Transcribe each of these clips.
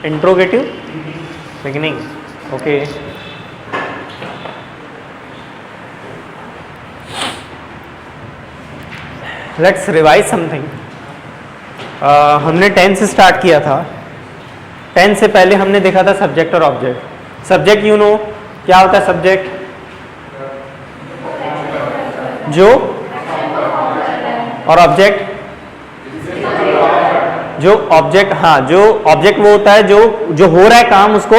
Interrogative beginning, okay. Let's revise something. हमने tense से start किया था। टेंस से पहले हमने देखा था सब्जेक्ट और ऑब्जेक्ट। सब्जेक्ट यू नो क्या होता है सब्जेक्ट? जो, और ऑब्जेक्ट जो ऑब्जेक्ट, हाँ जो ऑब्जेक्ट वो होता है जो हो रहा है काम, उसको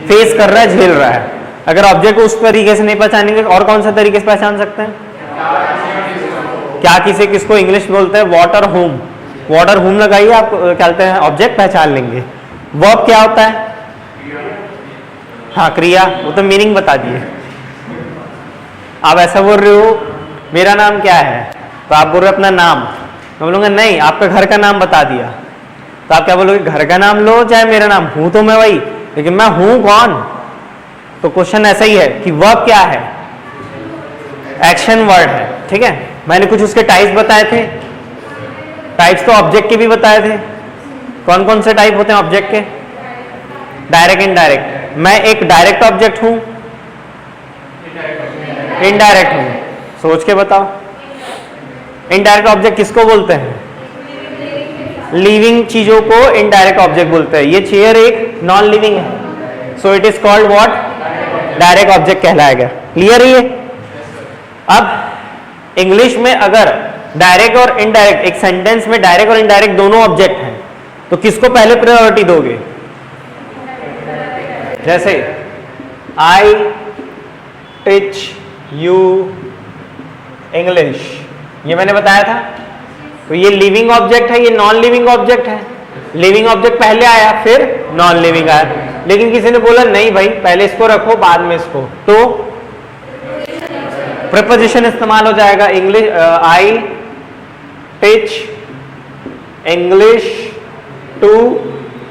फेस कर रहा है, झेल रहा है। अगर ऑब्जेक्ट को उस तरीके से नहीं पहचानेंगे और कौन सा तरीके से पहचान सकते हैं? क्या किसे किसको इंग्लिश बोलते हैं? Water home. वाटर होम लगाइए, आप क्या कहते हैं ऑब्जेक्ट पहचान लेंगे। वर्ब क्या होता है? हाँ क्रिया, वो तो मीनिंग बता दिए। आप ऐसा बोल रहे हो मेरा नाम क्या है, तो आप बोल रहे हो अपना नाम, मैं बोलूँगा नहीं आपका घर का नाम बता दिया, तो आप क्या बोलोगे? घर का नाम लो चाहे मेरा नाम, हूं तो मैं वही, लेकिन मैं हूं कौन? तो क्वेश्चन ऐसा ही है कि वर्ब क्या है? एक्शन वर्ड है, ठीक है। मैंने कुछ उसके टाइप्स बताए थे। टाइप्स तो ऑब्जेक्ट के भी बताए थे। कौन कौन से टाइप होते हैं ऑब्जेक्ट के? Direct, indirect. मैं एक डायरेक्ट ऑब्जेक्ट हूं, इनडायरेक्ट हूं, सोच के बताओ। इनडायरेक्ट ऑब्जेक्ट किसको बोलते हैं? लिविंग चीजों को इनडायरेक्ट ऑब्जेक्ट बोलते हैं। ये चेयर एक नॉन लिविंग है, so it is called what? Direct object कहलाएगा। क्लियर है ये? अब इंग्लिश में अगर डायरेक्ट और इनडायरेक्ट, एक सेंटेंस में डायरेक्ट और इनडायरेक्ट दोनों ऑब्जेक्ट हैं, तो किसको पहले प्रायोरिटी दोगे? जैसे आई टीच यू इंग्लिश, ये मैंने बताया था। तो ये लिविंग ऑब्जेक्ट है, ये नॉन लिविंग ऑब्जेक्ट है। लिविंग ऑब्जेक्ट पहले आया, फिर नॉन लिविंग आया। लेकिन किसी ने बोला नहीं भाई पहले इसको रखो बाद में इसको, तो प्रीपोजिशन इस्तेमाल हो जाएगा। English, I teach English to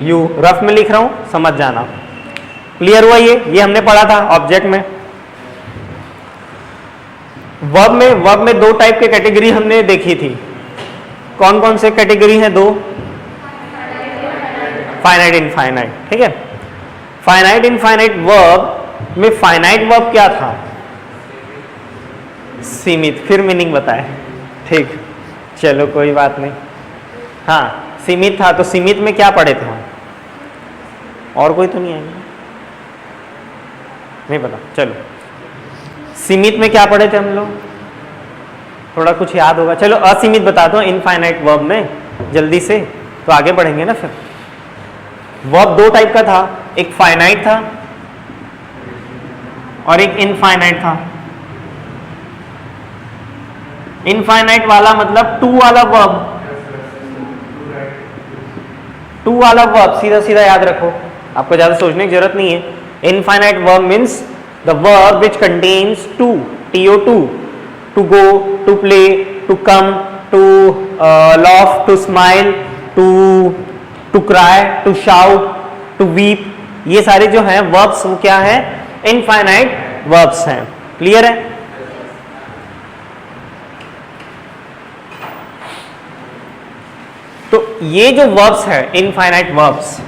you. Rough में लिख रहा हूं, समझ जाना। क्लियर हुआ? ये हमने पढ़ा था ऑब्जेक्ट में। वर्ब में दो टाइप के कैटेगरी हमने देखी थी। कौन कौन से कैटेगरी हैं? दो, फाइनाइट, इनफाइनाइट, ठीक है। फाइनाइट, इनफाइनाइट वर्ब में फाइनाइट वर्ब क्या था? सीमित। फिर मीनिंग बताए, ठीक, चलो कोई बात नहीं। हाँ सीमित था, तो सीमित में क्या पढ़े थे हम? और कोई तो नहीं आएगा, नहीं पता, चलो सीमित में क्या पढ़े थे हम लोग? थोड़ा कुछ याद होगा। चलो असीमित बता दो इनफाइनाइट वर्ब में जल्दी से, तो आगे बढ़ेंगे ना। फिर वर्ब दो टाइप का था, एक फाइनाइट था और एक इनफाइनाइट था। इनफाइनाइट वाला मतलब टू वाला वर्ब, टू वाला वर्ब सीधा सीधा याद रखो, आपको ज्यादा सोचने की जरूरत नहीं है। Infinite verb means the verb which contains two, to, to go, to play, to come, to laugh, to smile, to cry, to shout, to weep, ये सारे जो हैं verbs वो क्या है? infinite verbs हैं। क्लियर है? तो ये जो verbs है infinite verbs,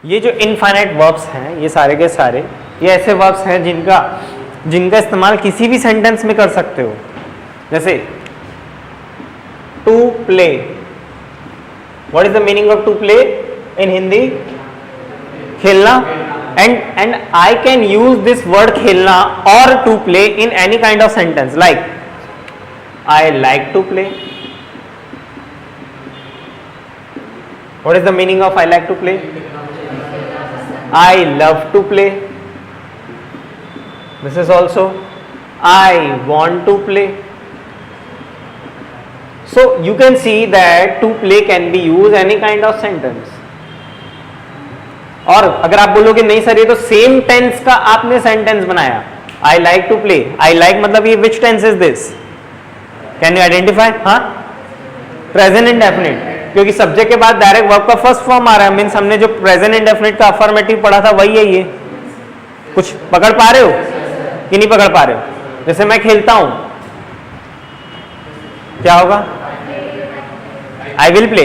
ये जो इनफाइनाइट वर्ब्स हैं ये सारे के सारे ये ऐसे वर्ब्स हैं जिनका इस्तेमाल किसी भी सेंटेंस में कर सकते हो। जैसे to play, what is the meaning of to play in Hindi? खेलना। And I can use this word खेलना और to play in any kind of sentence, like I like to play. What is the meaning of I like to play? I love to play. This is also I want to play. So you can see that to play can be used any kind of sentence. और अगर आप बोलोगे नहीं sir ये तो same tense का आपने sentence बनाया, I like to play, I like मतलब ये which tense is this, can you identify? हाँ, प्रेजेंट इंडेफिनिट, क्योंकि सब्जेक्ट के बाद डायरेक्ट वर्ब का फर्स्ट फॉर्म आ रहा है, मीन्स हमने जो प्रेजेंट इंडेफिनिट का अफर्मेटिव पढ़ा था वही है ये। कुछ पकड़ पा रहे हो कि नहीं पकड़ पा रहे हो? जैसे मैं खेलता हूं, क्या होगा? I will play,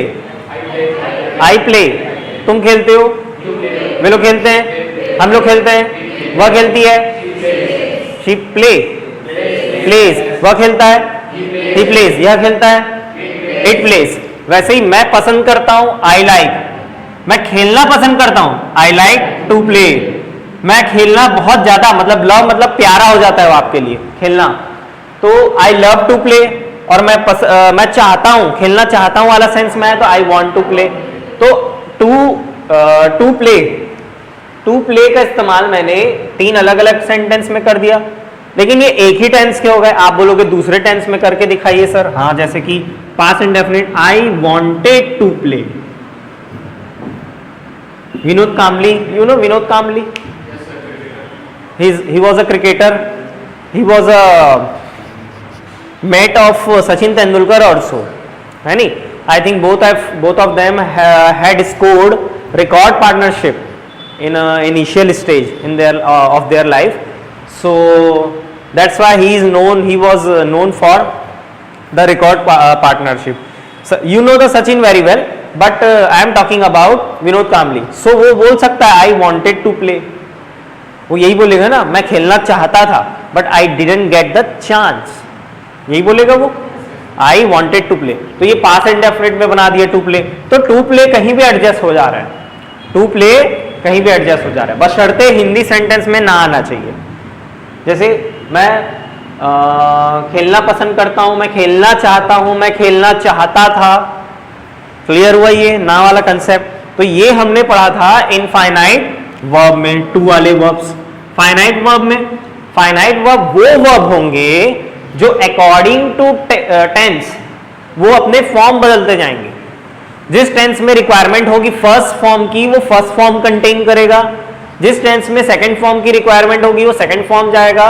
I play, तुम खेलते हो, वे लोग खेलते हैं, हम लोग खेलते हैं, वह खेलती है, शी प्ले, प्लेज, वह खेलता है, ही प्लेज, यह खेलता है, इट प्लेज। वैसे ही मैं पसंद करता हूं, आई लाइक, मैं खेलना पसंद करता हूं, आई लाइक टू प्ले। मैं खेलना बहुत ज्यादा, मतलब लव मतलब प्यारा हो जाता है वो आपके लिए खेलना, तो आई लव टू प्ले। और मैं चाहता हूं, खेलना चाहता हूं वाला सेंस में है तो आई वॉन्ट टू प्ले। तो टू प्ले का इस्तेमाल मैंने 3 अलग अलग सेंटेंस में कर दिया, लेकिन ये एक ही टेंस के हो गए। आप बोलोगे दूसरे टेंस में करके दिखाइए सर। हाँ, जैसे कि past indefinite, I wanted to play. Vinod Kambli, you know Vinod Kambli, he was a cricketer, he was a mate of Sachin Tendulkar also, है नी? I think both of them had scored record partnership in initial stage in their of their life, so that's why he was known for the record partnership. So you know the Sachin very well, but I am talking about Vinod Kamli. So वो बोल सकता है I wanted to play, वो यही बोलेगा ना, मैं खेलना चाहता था but I didn't get the chance, यही बोलेगा वो, आई वॉन्टेड टू प्ले। तो ये पास्ट इंडेफिनिट में बना दिया टू प्ले। तो टू प्ले कहीं भी एडजस्ट हो जा रहा है, टू प्ले कहीं भी एडजस्ट हो जा रहा है, बस शर्ते हिंदी सेंटेंस में ना आना चाहिए। जैसे मैं खेलना पसंद करता हूं, मैं खेलना चाहता हूं, मैं खेलना चाहता था, क्लियर हुआ ये ना वाला कंसेप्ट? तो ये हमने पढ़ा था इनफाइनाइट वर्ब में, टू वाले वर्ब्स। फाइनाइट वर्ब में, फाइनाइट वर्ब वो वर्ब होंगे जो अकॉर्डिंग टू टेंस वो अपने फॉर्म बदलते जाएंगे। जिस टेंस में रिक्वायरमेंट होगी फर्स्ट फॉर्म की, वो फर्स्ट फॉर्म कंटेन करेगा। जिस टेंस में सेकंड फॉर्म की रिक्वायरमेंट होगी वो सेकंड फॉर्म जाएगा,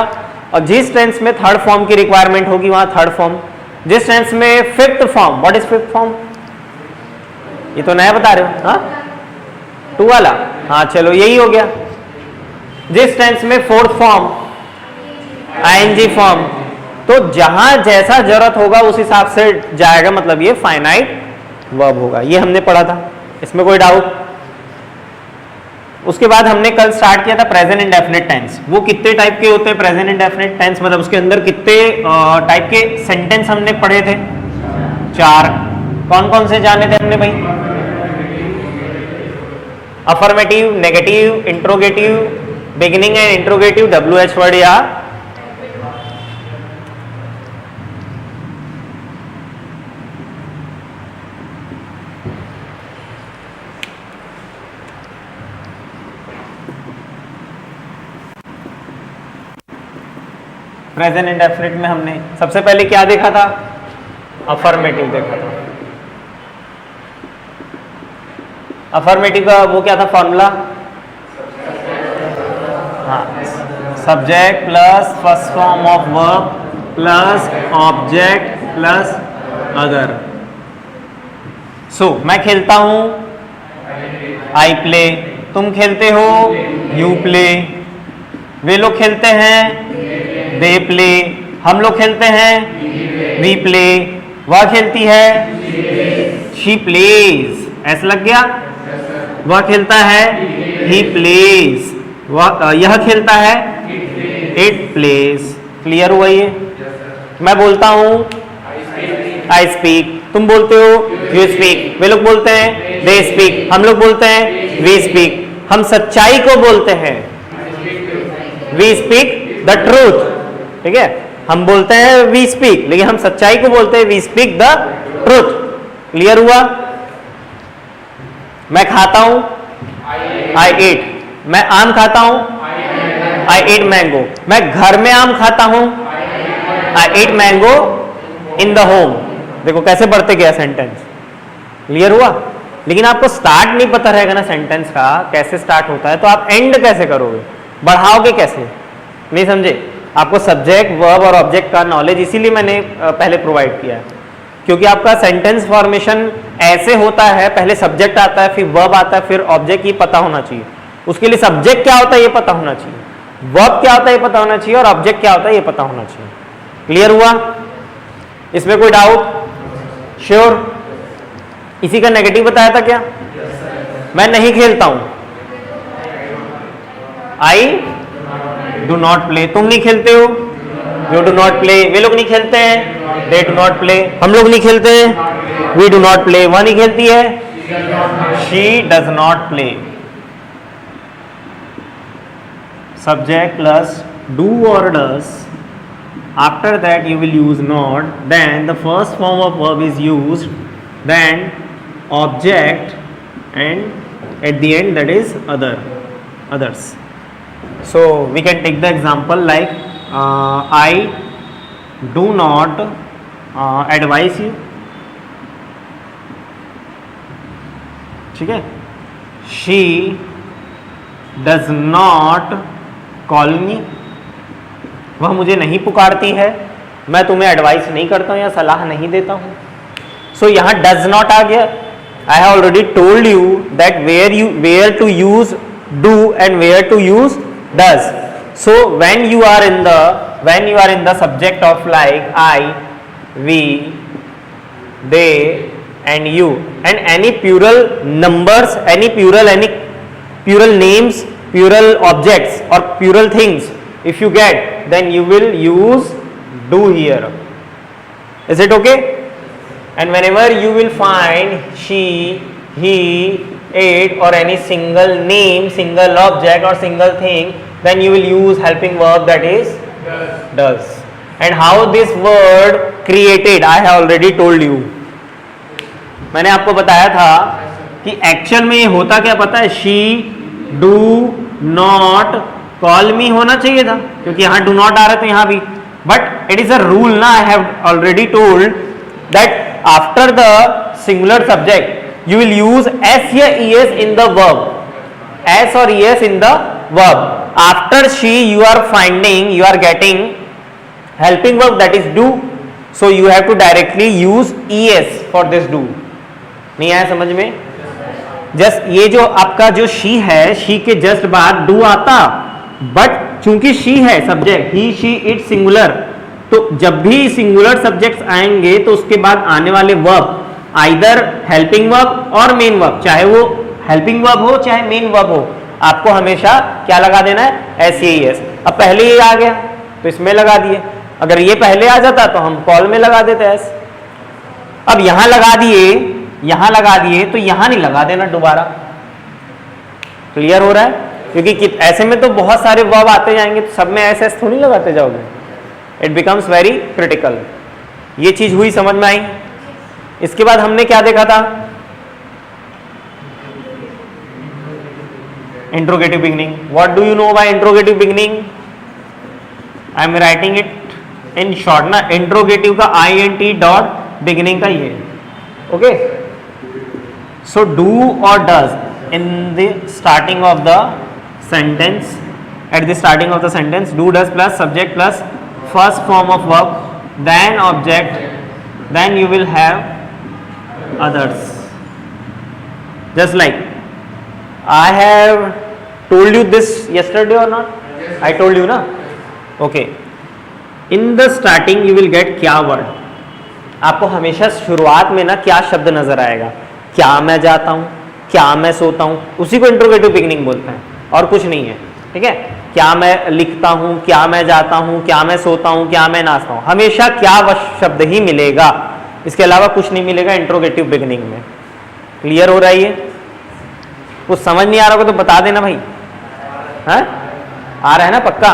और जिस टेंस में थर्ड फॉर्म की रिक्वायरमेंट होगी वहां थर्ड फॉर्म। जिस टेंस में fifth form, what is fifth form? ये तो नया बता रहे हो, हाँ, टू वाला, हाँ चलो यही हो गया। जिस टेंस में फोर्थ फॉर्म, आईएनजी फॉर्म, तो जहां जैसा जरूरत होगा उस हिसाब से जाएगा, मतलब ये फाइनाइट वर्ब होगा। ये हमने पढ़ा था, इसमें कोई डाउट? उसके बाद हमने कल स्टार्ट किया था प्रेजेंट इंडेफिनिट टेंस। वो कितने टाइप के होते हैं प्रेजेंट इंडेफिनिट टेंस, मतलब उसके अंदर कितने टाइप के सेंटेंस हमने पढ़े थे? 4। कौन कौन से जाने थे हमने भाई? Affirmative, negative, interrogative, beginning and interrogative, WH word या प्रेजेंट इंडेफिनिट में हमने सबसे पहले क्या देखा था? अफर्मेटिव देखा था। अफर्मेटिव का वो क्या था फॉर्मूला? हाँ, subject plus first form of verb plus object plus other. So मैं खेलता हूं, आई प्ले, तुम खेलते हो, यू प्ले, वे लोग खेलते हैं, दे प्ले, हम लोग खेलते हैं, वी प्ले, वह खेलती है, शी प्लेज, ऐसा लग गया? वह खेलता है, ही प्लेज, वह यह खेलता है, इट प्लेज। क्लियर हुआ ये? मैं बोलता हूं, आई स्पीक, तुम बोलते हो, यू स्पीक, वे लोग बोलते हैं, दे स्पीक, हम लोग बोलते हैं, वी स्पीक। हम सच्चाई को बोलते हैं, वी स्पीक द ट्रूथ, ठीक है? हम बोलते हैं वी स्पीक, लेकिन हम सच्चाई को बोलते हैं, we speak the truth. Clear हुआ? मैं खाता हूं, आई ईट, मैं आम खाता हूं, आई ईट मैंगो, मैं घर में आम खाता हूं, आई ईट मैंगो इन द होम। देखो कैसे बढ़ते गया सेंटेंस। क्लियर हुआ? लेकिन आपको स्टार्ट नहीं पता रहेगा ना सेंटेंस का, कैसे स्टार्ट होता है, तो आप एंड कैसे करोगे, बढ़ाओगे कैसे? नहीं समझे? आपको सब्जेक्ट वर्ब और ऑब्जेक्ट का नॉलेज इसीलिए मैंने पहले प्रोवाइड किया है, क्योंकि आपका सेंटेंस फॉर्मेशन ऐसे होता है, पहले सब्जेक्ट आता है, फिर वर्ब आता है, फिर ऑब्जेक्ट, ये पता होना चाहिए। उसके लिए सब्जेक्ट क्या होता है ये पता होना चाहिए, वर्ब क्या होता है ये पता होना चाहिए, और ऑब्जेक्ट क्या होता है ये पता होना चाहिए। क्लियर हुआ? इसमें कोई डाउट? श्योर? इसी का नेगेटिव बताया था क्या? मैं नहीं खेलता हूं, आई डू नॉट प्ले। तुम नहीं खेलते हो, यू डू नॉट प्ले। वे लोग नहीं खेलते हैं, दे डू नॉट प्ले। हम लोग नहीं खेलते हैं, वी डू नॉट प्ले। वह नहीं खेलती है, she does not play. Subject plus do or does. After that you will use not. Then the first form of verb is used. Then object, and at the end that is others. So we can take the example like I do not advise you. ठीक है? She does not call me. वह मुझे नहीं पुकारती है, मैं तुम्हें advice नहीं करता हूं या सलाह नहीं देता हूं। सो यहां डज नॉट आ गया। I have already told you that where to use do and where to use does. So when you are in the subject of like I, we, they and you, and any plural numbers, any plural names, plural objects or plural things, if you get, then you will use do here. Is it okay? And whenever you will find she, he, it or any single name, single object or single thing, then you will use helping verb, that is does. And how this word created, I have already told you. मैंने आपको बताया था कि actual में ये होता क्या पता है, शी डू नॉट कॉल मी होना चाहिए था, क्योंकि यहां डू नॉट आ रहा था यहां भी, but it is a rule ना। I have already told that after the singular subject you will use S या ES in the verb, S और ES in the verb. After she you are finding, you are getting helping verb, that is do. So you have to directly use ES for this do. नहीं आया समझ में? Just ये जो आपका जो she है, शी के जस्ट बाद डू आता, बट चूंकि शी है subject, he, she, it singular, तो जब भी सिंगुलर सब्जेक्ट्स आएंगे तो उसके बाद आने वाले वर्ब आइदर हेल्पिंग वर्ब और मेन वर्ब, चाहे वो हेल्पिंग वर्ब हो चाहे मेन वर्ब हो, आपको हमेशा क्या लगा देना है, एस ए एस। अब पहले ये आ गया तो इसमें लगा दिए, अगर ये पहले आ जाता तो हम कॉल में लगा देते एस। अब यहां लगा दिए तो यहां नहीं लगा देना दोबारा। क्लियर हो रहा है? क्योंकि ऐसे में तो बहुत सारे वर्ब आते जाएंगे तो सब में एस एस थोड़ी लगाते जाओगे, इट बिकम्स वेरी क्रिटिकल। ये चीज हुई, समझ में आई? इसके बाद हमने क्या देखा था, interrogative beginning. What do you know by interrogative beginning? I am writing it in short ना, इंट्रोगेटिव का INT डॉट बिगिनिंग का ये, okay. So do or does in the starting of the sentence, at the starting of the sentence, do, does plus subject plus first form of verb, then object, then you will have others. Just like I have told you this yesterday or not? Yes, I told you na? Okay. In the starting you will get क्या word? आपको हमेशा शुरुआत में ना क्या शब्द नजर आएगा, क्या मैं जाता हूं, क्या मैं सोता हूं, उसी को इंट्रोगेटिव बिगनिंग बोलते हैं, और कुछ नहीं है। ठीक है? क्या मैं लिखता हूं, क्या मैं जाता हूं, क्या मैं सोता हूं, क्या मैं नाचता हूं, हमेशा क्या वह शब्द ही मिलेगा, इसके अलावा कुछ नहीं मिलेगा इंट्रोगेटिव बिगनिंग में। क्लियर हो रहा है? ये कुछ समझ नहीं आ रहा होगा तो बता देना भाई। है? आ रहा है ना पक्का?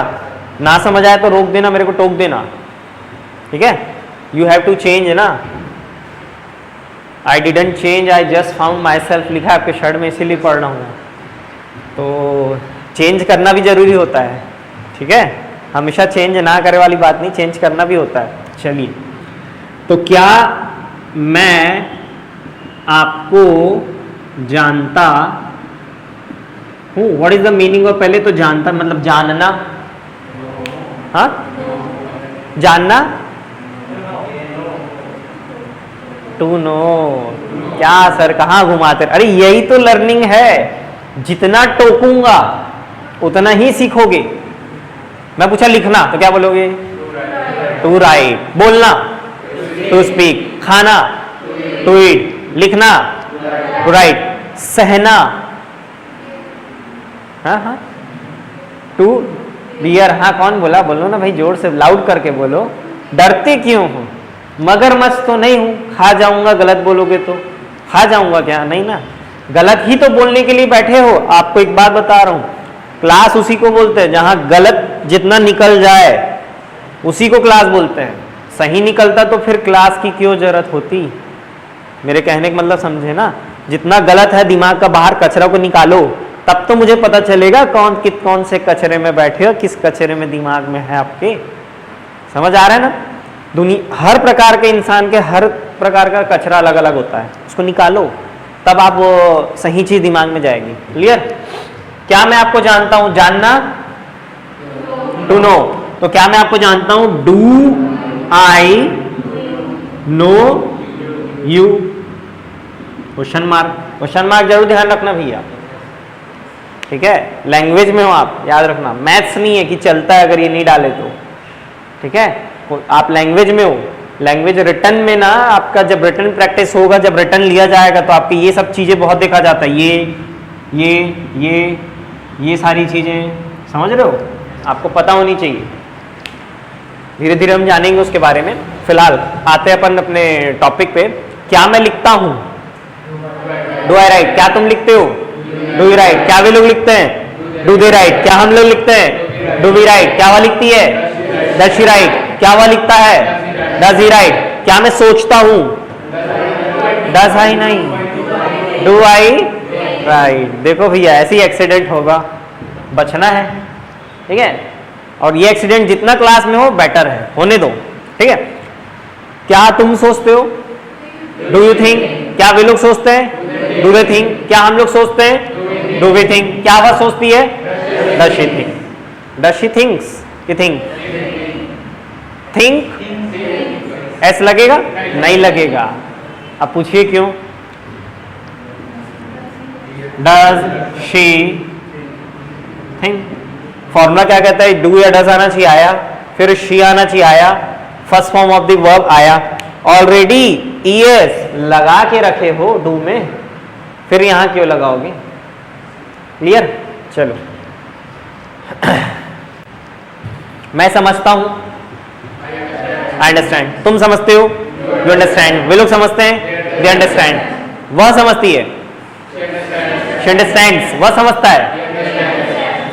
ना समझ आए तो रोक देना, मेरे को टोक देना। ठीक है? यू हैव टू चेंज ना। I didn't change, I just found my self लिखा है आपके शर्ट में, इसीलिए पढ़ रहा हूँ। तो चेंज करना भी जरूरी होता है। ठीक है? हमेशा चेंज ना करे वाली बात नहीं, चेंज करना भी होता है। चलिए, तो क्या मैं आपको जानता हूँ? What is the meaning of, पहले तो जानता मतलब जानना, हाँ, जानना, टू नो। क्या सर, कहाँ घुमाते? अरे यही तो लर्निंग है, जितना टोकूंगा उतना ही सीखोगे। मैं पूछा लिखना तो क्या बोलोगे? To write. बोलना, टू स्पीक। खाना, टू ईट। लिखना, टू राइट। सहना, हाँ हाँ, टू बियर। हाँ, कौन बोला? बोलो ना भाई, जोर से, लाउड करके बोलो। डरते क्यों हो? मगरमच्छ तो नहीं हूं, खा जाऊंगा गलत बोलोगे तो। खा जाऊंगा क्या? नहीं ना, गलत ही तो बोलने के लिए बैठे हो। आपको एक बात बता रहा हूं, क्लास उसी को बोलते हैं जहां गलत जितना निकल जाए उसी को क्लास बोलते हैं। सही निकलता तो फिर क्लास की क्यों जरूरत होती? मेरे कहने का मतलब समझे ना, जितना गलत है दिमाग का बाहर कचरा को निकालो, तब तो मुझे पता चलेगा कौन से कचरे में बैठे हो, किस कचरे में दिमाग में है आपके। समझ आ रहा है ना? दुनिया, हर प्रकार के इंसान के हर प्रकार का कचरा अलग अलग होता है, उसको निकालो, तब आप वो सही चीज दिमाग में जाएगी। क्लियर? क्या मैं आपको जानता हूं? जानना, टू नो। तो क्या मैं आपको जानता हूं? Do I know you? Question mark. Question mark जरूर ध्यान रखना भैया, ठीक है? लैंग्वेज में हो आप, याद रखना। मैथ्स नहीं है कि चलता है अगर ये नहीं डाले तो, ठीक है? आप लैंग्वेज में हो। लैंग्वेज रिटर्न में ना, आपका जब रिटर्न प्रैक्टिस होगा, जब रिटर्न लिया जाएगा तो आपकी ये सब चीजें बहुत देखा जाता है। ये सारी चीजें समझ रहे हो, आपको पता होनी चाहिए। धीरे धीरे हम जानेंगे उसके बारे में। फिलहाल आते हैं अपन अपने टॉपिक पे। क्या मैं लिखता हूं? Do I write. क्या तुम लिखते हो? Do you write. क्या वे लोग लिखते हैं? Do they write. क्या हम लोग लिखते हैं? Do we write. क्या वह लिखती है? Does she write. क्या वह लिखता है? Does he write. क्या मैं सोचता हूं? डज आई नहीं, डू आई राइट। देखो भैया, ऐसी एक्सीडेंट होगा, बचना है, ठीक है? और ये एक्सीडेंट जितना क्लास में हो बेटर है, होने दो, ठीक है? क्या तुम सोचते हो? Do you think. क्या वे लोग सोचते हैं? Do they think. क्या हम लोग सोचते हैं? Do we think. क्या वह सोचती है? Does she think. Does she thinks कि थिंक? थिंक ऐसा लगेगा? नहीं लगेगा। अब पूछिए क्यों? Does she think. फॉर्मूला क्या कहता है? डू या डज आना चाहिए, आया। फिर शी आना चाहिए, आया। First form of the verb आया। ऑलरेडी ईएस लगा के रखे हो डू में, फिर यहां क्यों लगाओगे? क्लियर? चलो मैं समझता हूं, आई अंडरस्टैंड। तुम समझते हो? You understand. वे लोग समझते हैं? They understand. वह समझती है? She understands. वह समझता है?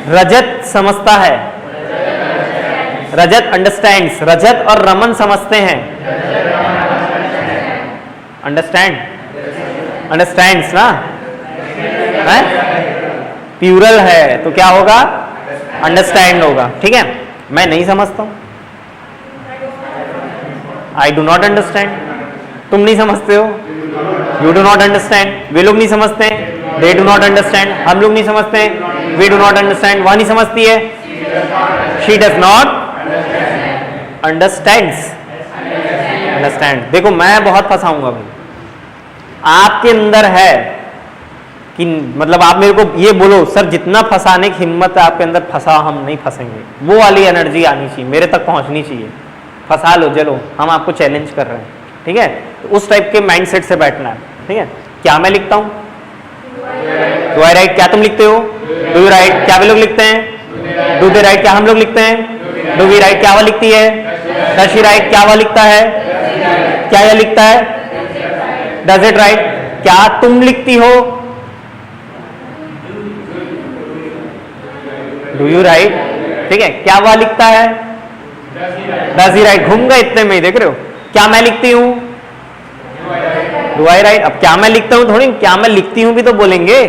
रजत समझता है? रजत अंडरस्टैंड्स। रजत और रमन समझते हैं? अंडरस्टैंड, अंडरस्टैंड्स ना है, प्लूरल है तो क्या होगा? अंडरस्टैंड होगा, ठीक है? मैं नहीं समझता हूं, आई डू नॉट अंडरस्टैंड। तुम नहीं समझते हो? You do not understand. वे लोग नहीं समझते हैं? They do not understand. हम लोग नहीं समझते हैं? We do not understand. वह नहीं समझती है? She does not understands. Understand. देखो मैं बहुत फंसाऊंगा भाई, आपके अंदर है कि मतलब आप मेरे को ये बोलो सर जितना फंसाने की हिम्मत है आपके अंदर, फंसा, हम नहीं फंसेंगे। वो वाली एनर्जी आनी चाहिए, मेरे तक पहुंचनी चाहिए। फंसा लो, चलो हम आपको चैलेंज कर रहे हैं, ठीक है? तो उस टाइप के माइंडसेट से बैठना है, ठीक है? क्या मैं लिखता हूं? Do I write. क्या तुम लिखते हो? Do you write. क्या वे लोग लिखते हैं? Do they write. क्या हम लोग लिखते हैं? Do we write. क्या वह लिखती है? Does she write. क्या वह लिखता है? क्या यह लिखता है? Does it write. क्या तुम लिखती हो? डू यू राइट, ठीक है? क्या वह लिखता है? Does he right. घूम गए इतने में, देख रहे हो? क्या मैं लिखती हूं? Do I right. अब क्या मैं लिखता हूं थोड़ी, क्या मैं लिखती हूं भी तो बोलेंगे।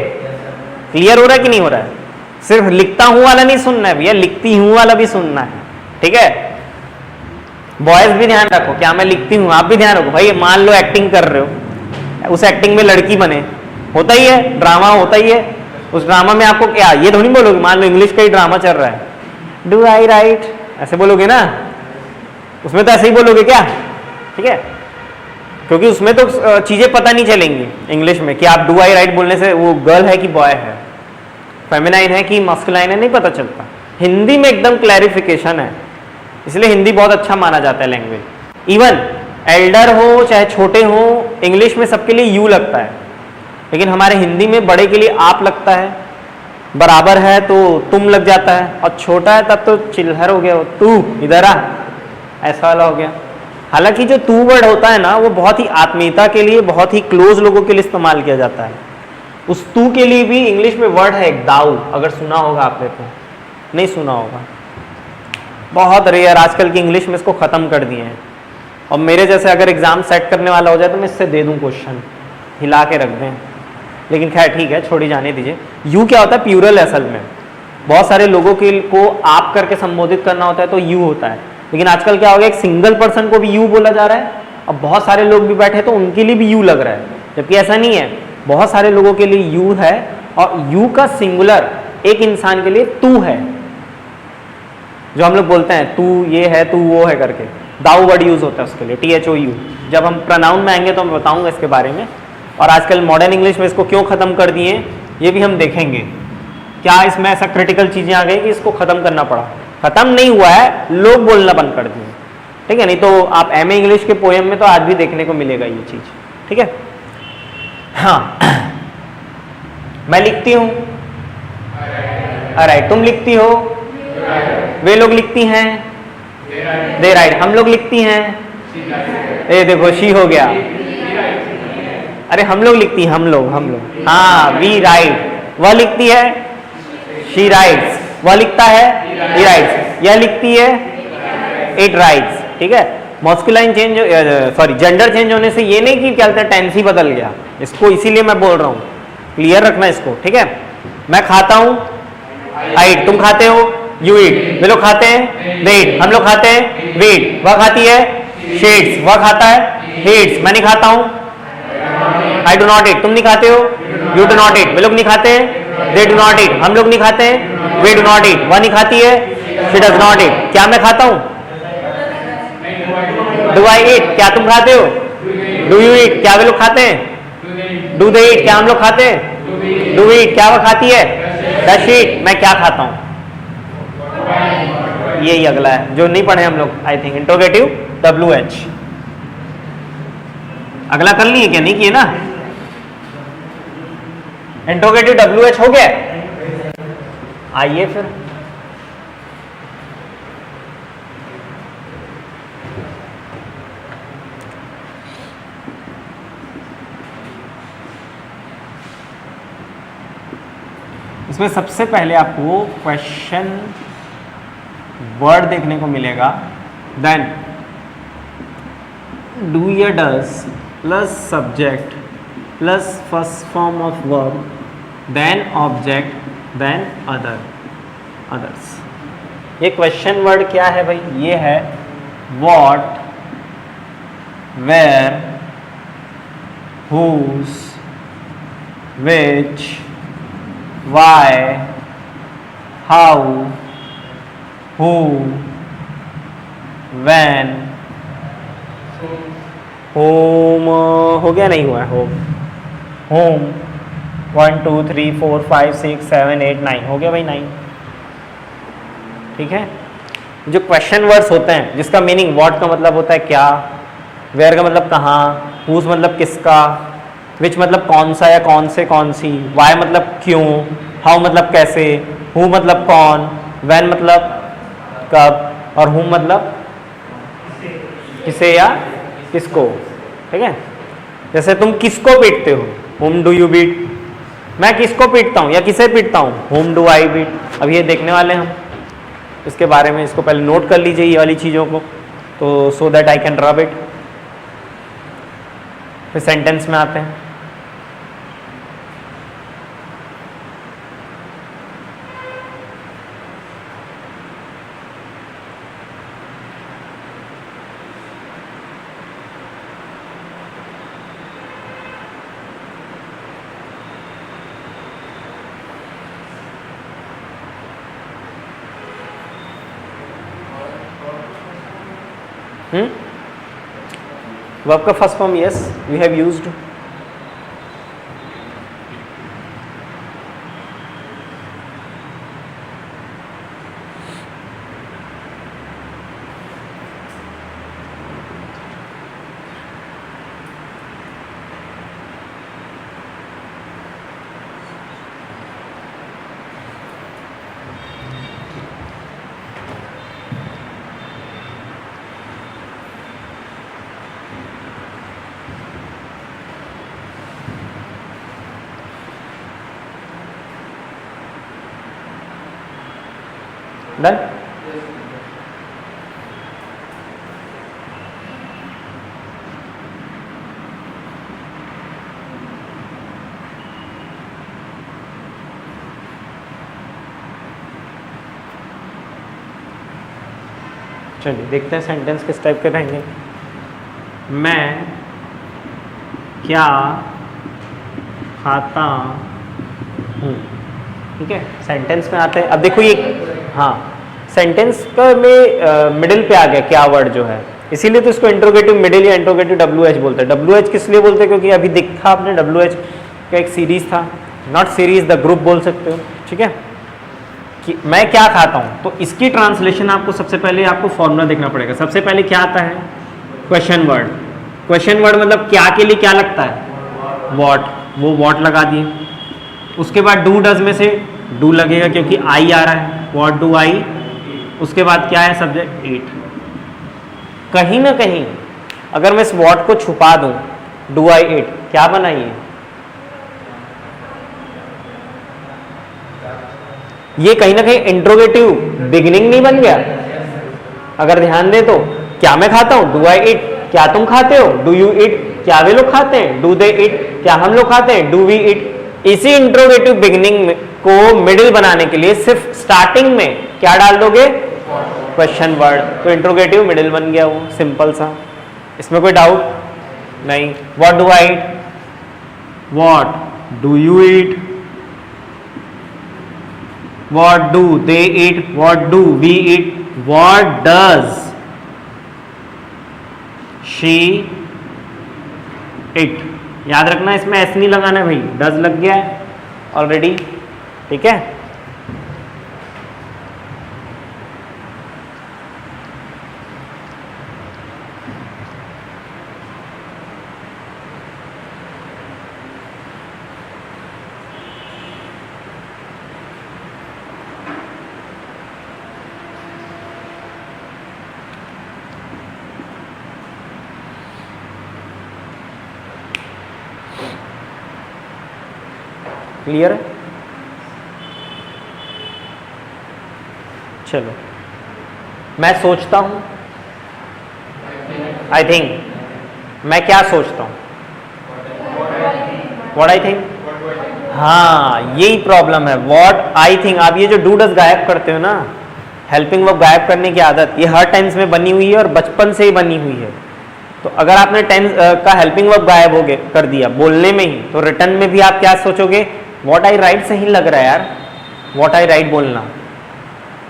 क्लियर हो रहा है कि नहीं हो रहा है? सिर्फ लिखता हूं वाला नहीं सुनना है भैया, लिखती हूं वाला भी सुनना है, ठीक है? बॉयज भी ध्यान रखो, क्या मैं लिखती हूं, आप भी ध्यान रखो भाई। मान लो एक्टिंग कर रहे हो, उस एक्टिंग में लड़की बने, होता ही है, ड्रामा होता ही है। उस ड्रामा में आपको क्या ये थोड़ी बोलोगे, मान लो इंग्लिश का ही ड्रामा चल रहा है, डू आई राइट, ऐसे बोलोगे ना, उसमें तो ऐसे ही बोलोगे क्या, ठीक है, क्योंकि उसमें तो चीजें पता नहीं चलेंगी इंग्लिश में कि आप डू आई राइट बोलने से वो गर्ल है कि बॉय है, फेमिनाइन है कि मस्कुलाइन है, नहीं पता चलता। हिंदी में एकदम क्लैरिफिकेशन है, इसलिए हिंदी बहुत अच्छा माना जाता है लैंग्वेज। इवन एल्डर हो चाहे छोटे हो, इंग्लिश में सबके लिए यू लगता है, लेकिन हमारे हिंदी में बड़े के लिए आप लगता है, बराबर है तो तुम लग जाता है, और छोटा है तब तो चिल्हर हो गया, तू इधर आ, ऐसा वाला हो गया। हालांकि जो तू वर्ड होता है ना, वो बहुत ही आत्मीयता के लिए, बहुत ही क्लोज लोगों के लिए इस्तेमाल किया जाता है। उस तू के लिए भी इंग्लिश में वर्ड है एक, दाऊ, अगर सुना होगा आपने तो, नहीं सुना होगा, बहुत रेयर, आजकल की इंग्लिश में इसको खत्म कर दिए हैं। और मेरे जैसे अगर एग्जाम सेट करने वाला हो जाए तो मैं इससे दे दूं क्वेश्चन, हिला के रख दें, लेकिन खैर ठीक है, छोड़ी जाने दीजिए। यू क्या होता है, प्यूरल असल में, बहुत सारे लोगों के को आप करके संबोधित करना होता है तो यू होता है, लेकिन आजकल क्या हो गया, एक सिंगल पर्सन को भी यू बोला जा रहा है, अब बहुत सारे लोग भी बैठे तो उनके लिए भी यू लग रहा है, जबकि ऐसा नहीं है, बहुत सारे लोगों के लिए यू है, और यू का सिंगुलर एक इंसान के लिए तू है, जो हम लोग बोलते हैं तू ये है, तू वो है करके, दाऊ वर्ड यूज होता है उसके लिए, THOU। जब हम प्रोनाउन में आएंगे तो मैं बताऊंगा इसके बारे में, और आजकल मॉडर्न इंग्लिश में इसको क्यों खत्म कर दिए ये भी हम देखेंगे, क्या इसमें ऐसा क्रिटिकल चीजें आ गई कि इसको खत्म करना पड़ा। खत्म नहीं हुआ है, लोग बोलना बंद कर दिए, ठीक है, नहीं तो आप MA इंग्लिश के पोएम में तो आज भी देखने को मिलेगा ये चीज, ठीक है। हाँ, मैं लिखती हूँ, राइट, तुम लिखती हो, वे लोग लिखती हैं, दे राइट, हम लोग लिखती हैं, ए देखो शी हो गया, अरे हम लोग लिखती हैं, हम लोग, हाँ, वी राइट, वह लिखती है, शी राइट्स, वह लिखता है, ही राइट्स, यह लिखती है, इट राइट्स, ठीक है। मॉस्कुलाइन चेंज, सॉरी जेंडर चेंज होने से ये नहीं कि क्या कहते हैं टेंस ही बदल गया, इसको इसीलिए मैं बोल रहा हूँ, क्लियर रखना इसको, ठीक है। मैं खाता हूँ, आई ईट, तुम खाते हो, यू ईट, वे लोग खाते हैं, दे ईट, हम लोग खाते हैं, वी ईट, वह खाती है, शी ईट्स, वह खाता है, ही ईट्स, मैं नहीं खाता हूँ, आई डू नॉट ईट, तुम नहीं खाते हो, यू डू नॉट ईट, वे लोग नहीं खाते हैं, दे डू नॉट ईट, हम लोग नहीं खाते हैं, वे डू नॉट ईट, वह नहीं खाती है, शी डज नॉट ईट, क्या मैं खाता हूँ, डू आई ईट, क्या तुम खाते हो, डू यू ईट, क्या वे लोग खाते हैं, डू दे ईट, क्या हम लोग खाते हैं, डू ईट, क्या वह खाती है, डज शी ईट, मैं क्या खाता हूँ। यही अगला है जो नहीं पढ़े हम लोग, आई थिंक, इंट्रोगेटिव WH। अगला कर लिए क्या, नहीं किए ना, इंट्रोगेटिव WH हो गया। आइए फिर इसमें सबसे पहले आपको क्वेश्चन वर्ड देखने को मिलेगा, देन डू या does plus subject plus first form of verb, then object, then others. ये क्वेश्चन वर्ड क्या है भाई, ये है what, where, whose, which, why, how, who, when, whom, हो गया नहीं हुआ है, whom, 1 2 3 4 5 6 7 8 9 हो गया भाई 9, ठीक है। जो क्वेश्चन वर्ड्स होते हैं जिसका मीनिंग व्हाट का मतलब होता है क्या, वेयर का मतलब कहाँ, whose मतलब किसका, विच मतलब कौन सा या कौन से कौन सी, वाई मतलब क्यों, हाउ मतलब कैसे, हु मतलब कौन, वैन मतलब कब, और हुम मतलब किसे या किसको, ठीक है। जैसे तुम किसको पीटते हो, हुम डू यू बीट, मैं किसको पीटता हूँ या किसे पीटता हूँ, हुम डू आई बीट। अब ये देखने वाले हम इसके बारे में, इसको पहले नोट कर लीजिए ये वाली चीज़ों को, तो so that I can rub it. फिर सेंटेंस में आते हैं। वर्ब का first form yes we have used. Done. चलिए देखते हैं सेंटेंस किस टाइप के रहेंगे। मैं क्या खाता हूँ, ठीक है। सेंटेंस में आते हैं। अब देखो ये, हाँ सेंटेंस का में मिडिल पे आ गया क्या वर्ड जो है, इसीलिए तो इसको इंट्रोगेटिव मिडिल या इंट्रोगेटिव WH बोलते हैं। WH किस लिए बोलते हैं, क्योंकि अभी देखा आपने WH का एक सीरीज था, नॉट सीरीज द ग्रुप बोल सकते हो, ठीक है। कि मैं क्या खाता हूँ, तो इसकी ट्रांसलेशन आपको सबसे पहले आपको फॉर्मूला देखना पड़ेगा। सबसे पहले क्या आता है, क्वेश्चन वर्ड। क्वेश्चन वर्ड मतलब क्या के लिए क्या लगता है, वॉट, वो वॉट लगा दिए। उसके बाद डू डज में से डू लगेगा क्योंकि आई आ रहा है, वॉट डू आई। उसके बाद क्या है, सब्जेक्ट ईट। कहीं ना कहीं अगर मैं इस वॉट को छुपा दूं, डू आई ईट, क्या बनाइए, ये कहीं ना कहीं इंट्रोगेटिव बिगिनिंग नहीं बन गया। अगर ध्यान दे तो क्या मैं खाता हूं, डू आई ईट, क्या तुम खाते हो, डू यू ईट, क्या वे लोग खाते हैं, डू दे ईट, क्या हम लोग खाते हैं, डू वी ईट। इसी इंट्रोगेटिव बिगिनिंग को मिडिल बनाने के लिए सिर्फ स्टार्टिंग में क्या डाल दोगे, क्वेश्चन वर्ड, तो इंट्रोगेटिव मिडिल बन गया वो, सिंपल सा, इसमें कोई डाउट नहीं। What do I eat, what do you eat, what do they eat, what do we eat, what does she eat. याद रखना इसमें एस नहीं लगाना भाई, डज लग गया है ऑलरेडी, ठीक है। क्लियर है, चलो। मैं सोचता हूं, आई थिंक, मैं क्या सोचता हूं, व्हाट आई थिंक। हाँ यही प्रॉब्लम है, व्हाट आई थिंक। आप ये जो डू डज गायब करते हो ना, हेल्पिंग वर्ब गायब करने की आदत, ये हर टेंस में बनी हुई है और बचपन से ही बनी हुई है। तो अगर आपने टेंस का हेल्पिंग वर्ब गायब हो गया कर दिया बोलने में ही, तो रिटर्न में भी आप क्या सोचोगे, व्हाट आई राइट सही लग रहा है यार, व्हाट आई राइट बोलना,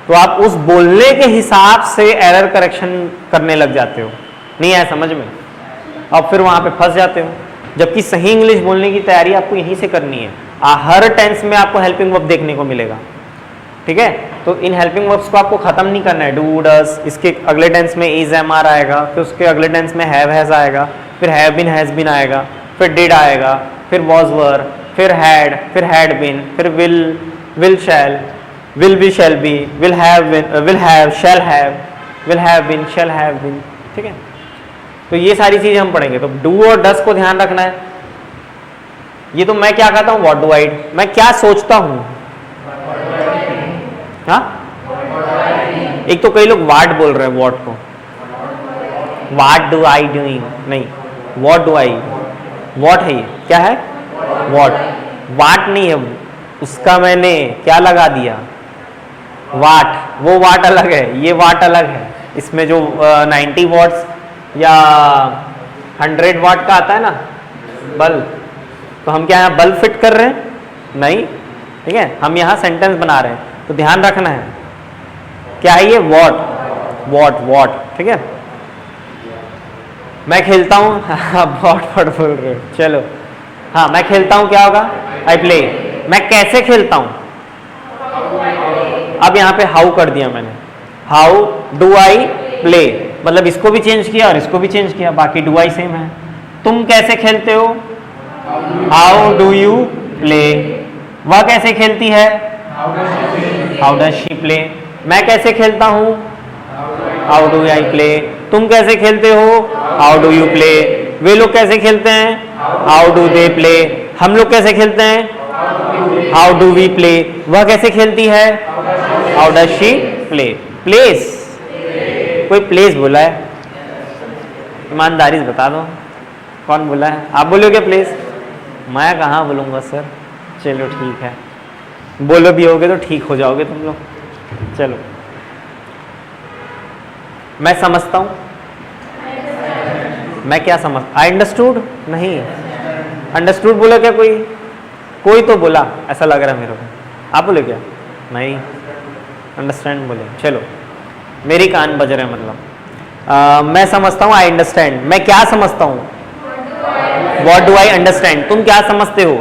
तो आप उस बोलने के हिसाब से एरर करेक्शन करने लग जाते हो। नहीं आया समझ में, अब फिर वहां पे फंस जाते हो। जबकि सही इंग्लिश बोलने की तैयारी आपको यहीं से करनी है। हर टेंस में आपको हेल्पिंग वर्ब देखने को मिलेगा, ठीक है। तो इन हेल्पिंग वर्ब्स को आपको खत्म नहीं करना है। डू डज, इसके अगले टेंस में इज एम आर आएगा, फिर उसके अगले टेंस में हैव हैज आएगा, फिर हैव बीन हैज बीन आएगा, फिर डिड आएगा, फिर वॉज वर, फिर हैड बीन, फिर will shall, will be shall be, will have shall been shall have been, ठीक है। तो ये सारी चीजें हम पढ़ेंगे। तो डू और डस को ध्यान रखना है। ये तो मैं क्या कहता हूं, व्हाट डू आई, मैं क्या सोचता हूं, हाँ। एक तो कई लोग वाट बोल रहे हैं, वॉट को, वाट डू आई डूइंग, नहीं, व्हाट डू आई, व्हाट है ये, क्या है, व्हाट, वाट नहीं है, उसका मैंने क्या लगा दिया, वाट, वो वाट अलग है, ये वाट अलग है। इसमें जो 90 वॉट्स या 100 वाट का आता है ना बल्ब, तो हम क्या यहाँ बल्ब फिट कर रहे हैं, नहीं, ठीक है, हम यहाँ सेंटेंस बना रहे हैं। तो ध्यान रखना है क्या है ये, वॉट, वॉट, वॉट, ठीक है। मैं खेलता हूँ बहुत फट बोल रहे हो, चलो। हाँ, मैं खेलता हूँ, क्या होगा? I play. मैं कैसे खेलता हूँ? अब यहाँ पे हाउ कर दिया मैंने, हाउ डू आई प्ले, मतलब इसको भी चेंज किया और इसको भी चेंज किया, बाकी डू आई सेम है। तुम कैसे खेलते हो? How do you play. वह कैसे खेलती है? How does she play. मैं कैसे खेलता हूँ? How do I play. तुम कैसे खेलते हो? How do you play. वे लोग कैसे खेलते हैं? How do they play. हम लोग कैसे खेलते हैं? How do we play. वह कैसे खेलती है? How does she play. Plays, कोई प्लेस बोला है? ईमानदारी से बता दो कौन बोला है? आप बोलोगे प्लेस? मैं कहाँ बोलूँगा सर। चलो ठीक है, बोलो भी होगे तो ठीक हो जाओगे तुम लोग। चलो, मैं समझता हूँ। मैं क्या समझ, आई अंडरस्टूड नहीं, अंडरस्टूड बोला क्या? कोई तो बोला ऐसा लग रहा है मेरे को। आप बोले क्या? नहीं, अंडरस्टैंड बोले। चलो, मेरी कान बज रहे हैं, मतलब मैं समझता हूँ, आई अंडरस्टैंड। मैं क्या समझता हूँ? What do I understand. तुम क्या समझते हो?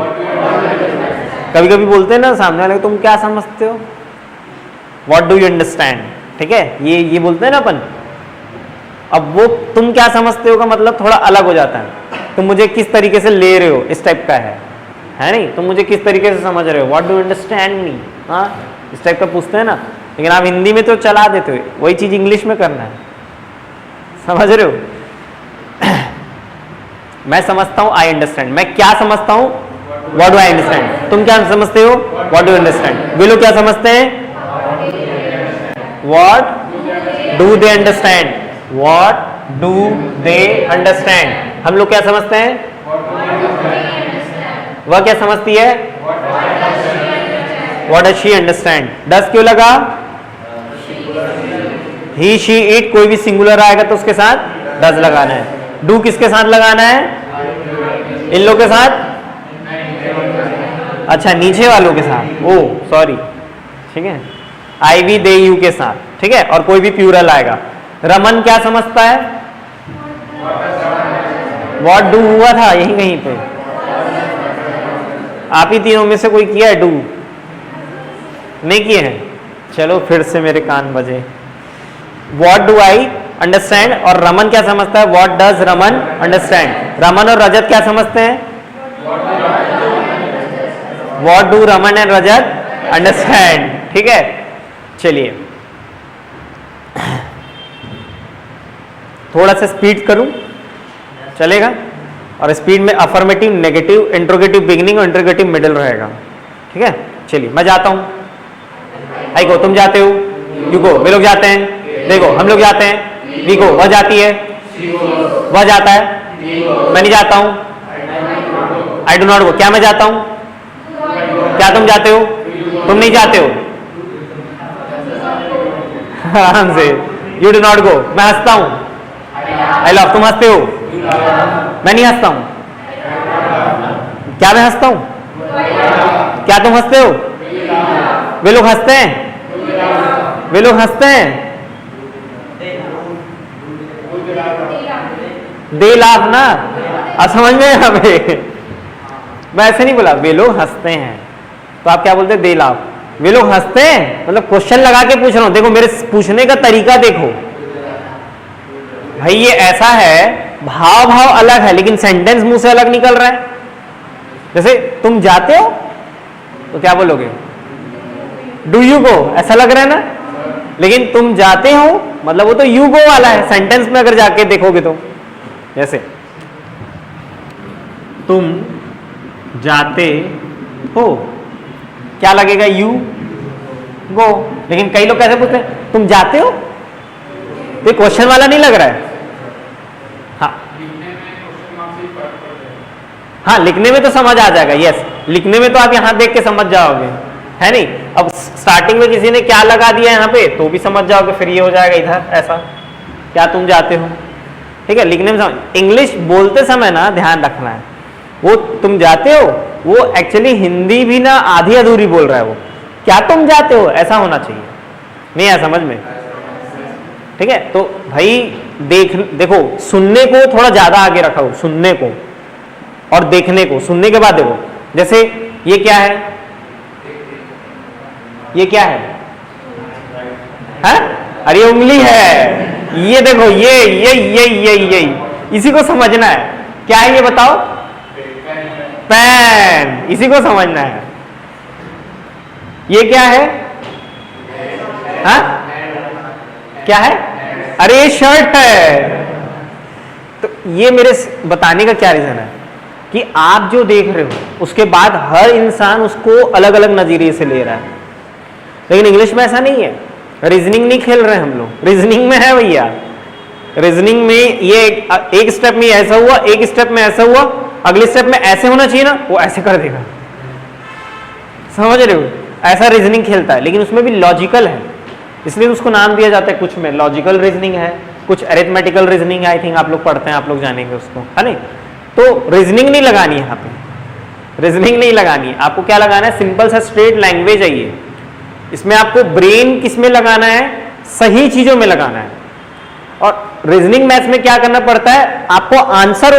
कभी कभी बोलते हैं ना सामने वाले, तुम क्या समझते हो? व्हाट डू यू अंडरस्टैंड, ठीक है, ये बोलते हैं ना अपन। अब वो तुम क्या समझते हो का मतलब थोड़ा अलग हो जाता है। तुम मुझे किस तरीके से ले रहे हो, इस टाइप का है नहीं? तुम मुझे किस तरीके से समझ रहे हो? What do you understand me, हाँ, इस टाइप का पूछते हैं ना। लेकिन आप हिंदी में तो चला देते हो, वही चीज इंग्लिश में करना है, समझ रहे हो? मैं समझता हूँ, आई अंडरस्टैंड। मैं क्या समझता हूँ? What do I understand. तुम क्या समझते हो? What do you understand. वे लोग क्या समझते हैं? What do they understand. What do they understand. हम लोग क्या समझते हैं? वह क्या समझती है? What does she understand. Does क्यों लगा? ही शी इट, कोई भी सिंगुलर आएगा तो उसके साथ डज लगाना है। डू किसके साथ लगाना है? इन लोग के साथ, अच्छा नीचे वालों के साथ, ओ सॉरी, ठीक है, आई वी दे यू के साथ, ठीक है। और कोई भी प्लूरल आएगा। रमन क्या समझता है? व्हाट डू हुआ था यही कहीं पे, आप ही तीनों में से कोई किया है डू? नहीं किए हैं। चलो फिर से मेरे कान बजे। व्हाट डू आई अंडरस्टैंड, और रमन क्या समझता है? What does Raman understand. Raman और रजत क्या समझते हैं? What do Raman and Rajat understand, ठीक है। चलिए थोड़ा सा स्पीड करूं, चलेगा? और स्पीड में अफर्मेटिव, नेगेटिव, इंट्रोगेटिव बिगिनिंग और इंट्रोगेटिव मिडिल रहेगा, ठीक है। चलिए मैं जाता हूं, आई गो, तुम जाते हो, यू गो, वे लोग जाते हैं, देखो हम लोग जाते हैं, वी गो, वह जाती है, वह जाता है, मैं नहीं जाता हूं, आई डू नॉट गो। क्या मैं जाता हूं? क्या तुम जाते हो? तुम नहीं जाते हो, आराम से, यू डू नॉट गो। मैं हंसता हूं, आई लव, तुम हंसते हो, मैं नहीं हंसता हूं। क्या मैं हंसता हूं? क्या तुम हंसते हो? वे लोग हंसते हैं, वे लोग हंसते हैं, दे लाफ ना, आप समझ में हमें, मैं ऐसे नहीं बोला, वे लोग हंसते हैं, तो आप क्या बोलते हैं? They laugh. वे लोग हंसते हैं मतलब क्वेश्चन लगा के पूछ रहा हूं, देखो मेरे पूछने का तरीका देखो भाई, ये ऐसा है, भाव अलग है लेकिन सेंटेंस मुंह से अलग निकल रहा है। जैसे तुम जाते हो तो क्या बोलोगे? डू यू गो, ऐसा लग रहा है ना, लेकिन तुम जाते हो मतलब वो तो यू गो वाला है, सेंटेंस में अगर जाके देखोगे तो। जैसे तुम जाते हो, क्या लगेगा? You go. लेकिन कई लोग कैसे पूछते हैं? तुम जाते हो, तो क्वेश्चन वाला नहीं लग रहा है। हाँ, लिखने में तो समझ आ जाएगा, यस, लिखने में तो आप यहां देख के समझ जाओगे, है नहीं? अब स्टार्टिंग में किसी ने क्या लगा दिया यहाँ पे तो भी समझ जाओगे, फिर ये हो जाएगा इधर ऐसा, क्या तुम जाते हो, ठीक है। लिखने में समझ, इंग्लिश बोलते समय ना ध्यान रखना है, वो तुम जाते हो वो एक्चुअली हिंदी भी ना आधी अधूरी बोल रहा है, वो क्या तुम जाते हो ऐसा होना चाहिए, नहीं है समझ में, ठीक है। तो भाई देखो सुनने को थोड़ा ज्यादा आगे रखा हो, सुनने को और देखने को। सुनने के बाद देखो, जैसे ये क्या है, ये क्या है? अरे उंगली है। ये देखो ये इसी को समझना है। क्या है ये बताओ? पेन। इसी को समझना है। ये क्या है? क्या है? अरे ये शर्ट है। तो ये मेरे बताने का क्या रीजन है कि आप जो देख रहे हो उसके बाद हर इंसान उसको अलग अलग नजरिए से ले रहा है, लेकिन इंग्लिश में ऐसा नहीं है। रीजनिंग नहीं खेल रहे हम लोग, रीजनिंग में है भैया। रीजनिंग में ये एक स्टेप में ऐसा हुआ, एक स्टेप में ऐसा हुआ, अगले स्टेप में ऐसे होना चाहिए ना, वो ऐसे कर देगा। समझ रहे हो? ऐसा रीजनिंग खेलता है, लेकिन उसमें भी लॉजिकल है, इसलिए उसको नाम दिया जाता है। कुछ में लॉजिकल रीजनिंग है, कुछ अरिथमेटिकल रीजनिंग है। आई थिंक आप लोग पढ़ते हैं, आप लोग जानेंगे उसको, है नहीं? तो रीजनिंग नहीं लगानी है यहाँ पे, रीजनिंग नहीं लगानी है। आपको क्या लगाना है? सिंपल सा स्ट्रेट लैंग्वेज है ये। इसमें आपको ब्रेन किस में लगाना है? सही चीजों में लगाना है। और रीजनिंग मैथ्स में क्या करना पड़ता है? आपको आंसर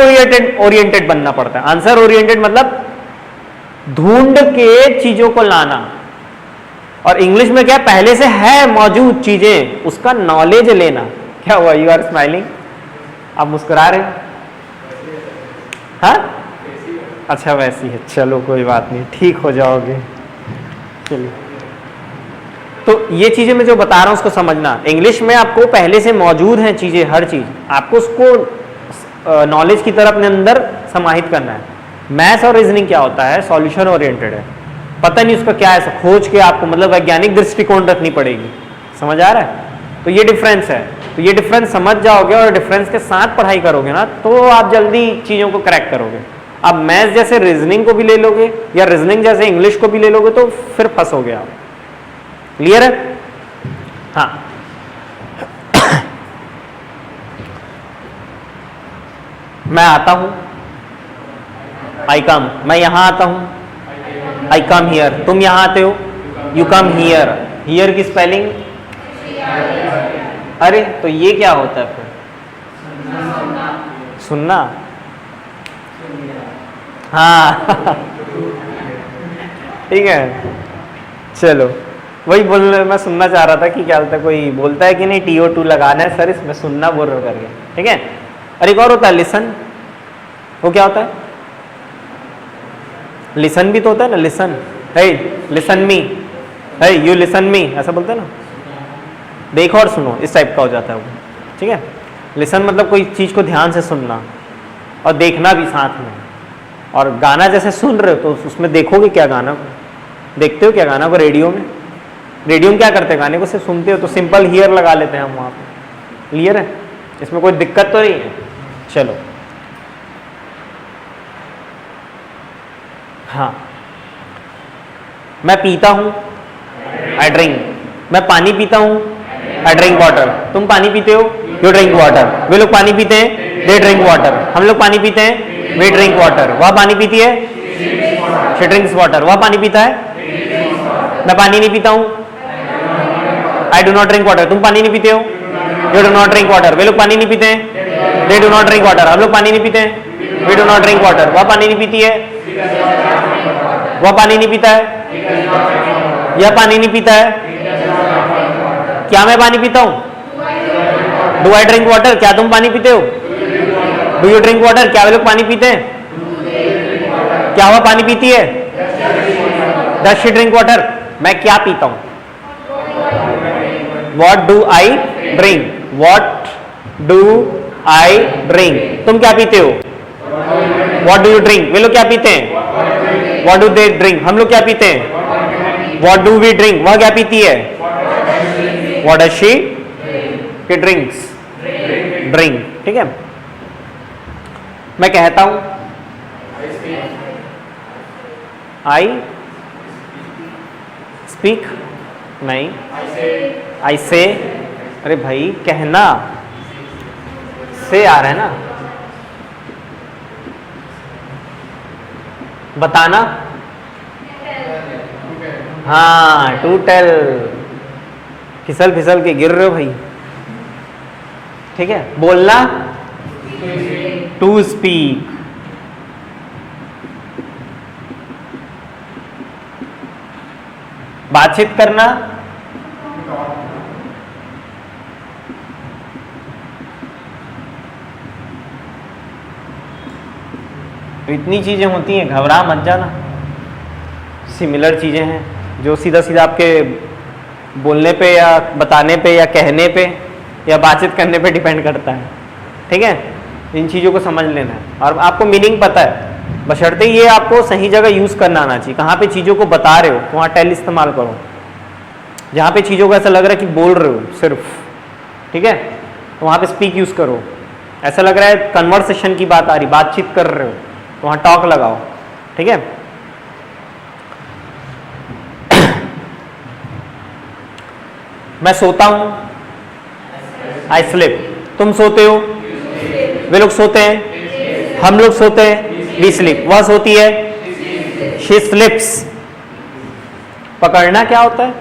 ओरिएंटेड बनना पड़ता है। आंसर ओरिएंटेड मतलब ढूंढ के चीजों को लाना। और इंग्लिश में क्या, पहले से है मौजूद चीजें, उसका नॉलेज लेना। क्या हुआ? यू आर स्माइलिंग, आप मुस्कुरा रहे हो? हाँ, अच्छा वैसी है, चलो कोई बात नहीं, ठीक हो जाओगे। चलिए, तो ये चीजें मैं जो बता रहा हूं उसको समझना। इंग्लिश में आपको पहले से मौजूद हैं चीजें, हर चीज आपको उसको नॉलेज की तरफ अपने अंदर समाहित करना है। मैथ्स और रीजनिंग क्या होता है? सॉल्यूशन ओरिएंटेड है। पता नहीं उसका क्या है, खोज के आपको मतलब वैज्ञानिक दृष्टिकोण रखनी पड़ेगी। समझ आ रहा है? तो ये डिफरेंस है। तो ये डिफरेंस समझ जाओगे और डिफरेंस के साथ पढ़ाई करोगे ना, तो आप जल्दी चीजों को क्रैक करोगे। अब मैथ्स जैसे रीजनिंग को भी ले लोगे या रीजनिंग जैसे इंग्लिश को भी ले लोगे तो फिर फंसोगे आप। क्लियर है? हाँ। मैं आता हूं, आई कम। मैं यहां आता हूं, आई कम हियर। तुम यहां आते हो, यू कम हियर। हियर की स्पेलिंग, अरे तो ये क्या होता है फिर? सुनना। हाँ ठीक है, चलो वही बोलने मैं सुनना चाह रहा था कि क्या होता है, कोई बोलता है कि नहीं TO2 लगाना है सर, इसमें सुनना बोल रहा करके, ठीक है। और एक और होता है लिसन। वो क्या होता है? लिसन भी तो होता है ना, listen. Hey listen me, hey you listen me, ऐसा बोलते हैं ना। देखो और सुनो, इस टाइप का हो जाता है वो, ठीक है। लिसन मतलब कोई चीज़ को ध्यान से सुनना और देखना भी साथ में। और गाना जैसे सुन रहे हो तो उसमें देखोगे क्या, गाना को देखते हो क्या, गाना को रेडियो में। रेडियो में क्या करते हैं, गाने को सिर्फ सुनते हो तो सिंपल हियर लगा लेते हैं हम वहाँ पे। क्लियर है? इसमें कोई दिक्कत तो नहीं है। चलो हाँ, मैं पीता हूँ, आई ड्रिंक। मैं पानी पीता हूँ, आई ड्रिंक वाटर। तुम पानी पीते हो, यू ड्रिंक वाटर। वे लोग पानी पीते हैं, दे ड्रिंक वाटर। हम लोग पानी पीते हैं, वे ड्रिंक वाटर। वह पानी पीती है, शी ड्रिंक्स वाटर। वह पानी पीता है, मैं पानी नहीं पीता हूँ, I do not drink water. तुम पानी नहीं पीते हो, you do not drink water. वे लोग पानी नहीं पीते हैं, they do not drink water. हम लोग पानी नहीं पीते हैं, we do not drink water. वह पानी नहीं पीती है, वह पानी नहीं पीता है, यह पानी नहीं पीता है। क्या मैं पानी पीता हूँ? Do I drink water. क्या तुम पानी पीते हो? Do you drink water. क्या वे लोग पानी पीते हैं? क्या वह पानी पीती है? Does she drink water. मैं क्या पीता हूँ? What do I drink? What do I drink? तुम क्या पीते हो? What do you drink? वे लोग क्या पीते हैं? What do they drink? हम लोग क्या पीते हैं? What do we drink? वह क्या पीती है? What does she? She drinks. Drink. ठीक है। मैं कहता हूं, I speak. नहीं, I say. अरे भाई कहना से आ रहा है ना। बताना, हाँ टू टेल। फिसल फिसल के गिर रहे हो भाई। ठीक है, बोलना टू स्पीक, बातचीत करना तो इतनी चीजें होती हैं, घबरा मत जाना। सिमिलर चीजें हैं जो सीधा सीधा आपके बोलने पे या बताने पे या कहने पे या बातचीत करने पे डिपेंड करता है। ठीक है, इन चीज़ों को समझ लेना है और आपको मीनिंग पता है, बशर्ते ये आपको सही जगह यूज़ करना आना चाहिए। कहाँ पे चीज़ों को बता रहे हो तो वहाँ टेल इस्तेमाल करो, जहाँ पे चीज़ों को ऐसा लग रहा है कि बोल रहे हो सिर्फ, ठीक है, तो वहाँ पे स्पीक यूज़ करो। ऐसा लग रहा है कन्वर्सेशन की बात आ रही, बातचीत कर रहे हो, तो वहाँ टॉक लगाओ। ठीक है, मैं सोता हूं, आई स्लिप, तुम सोते हो, वे लोग सोते हैं, हम लोग सोते हैं, वी स्लिप, वह सोती है, शी स्लिप्स। पकड़ना क्या होता है?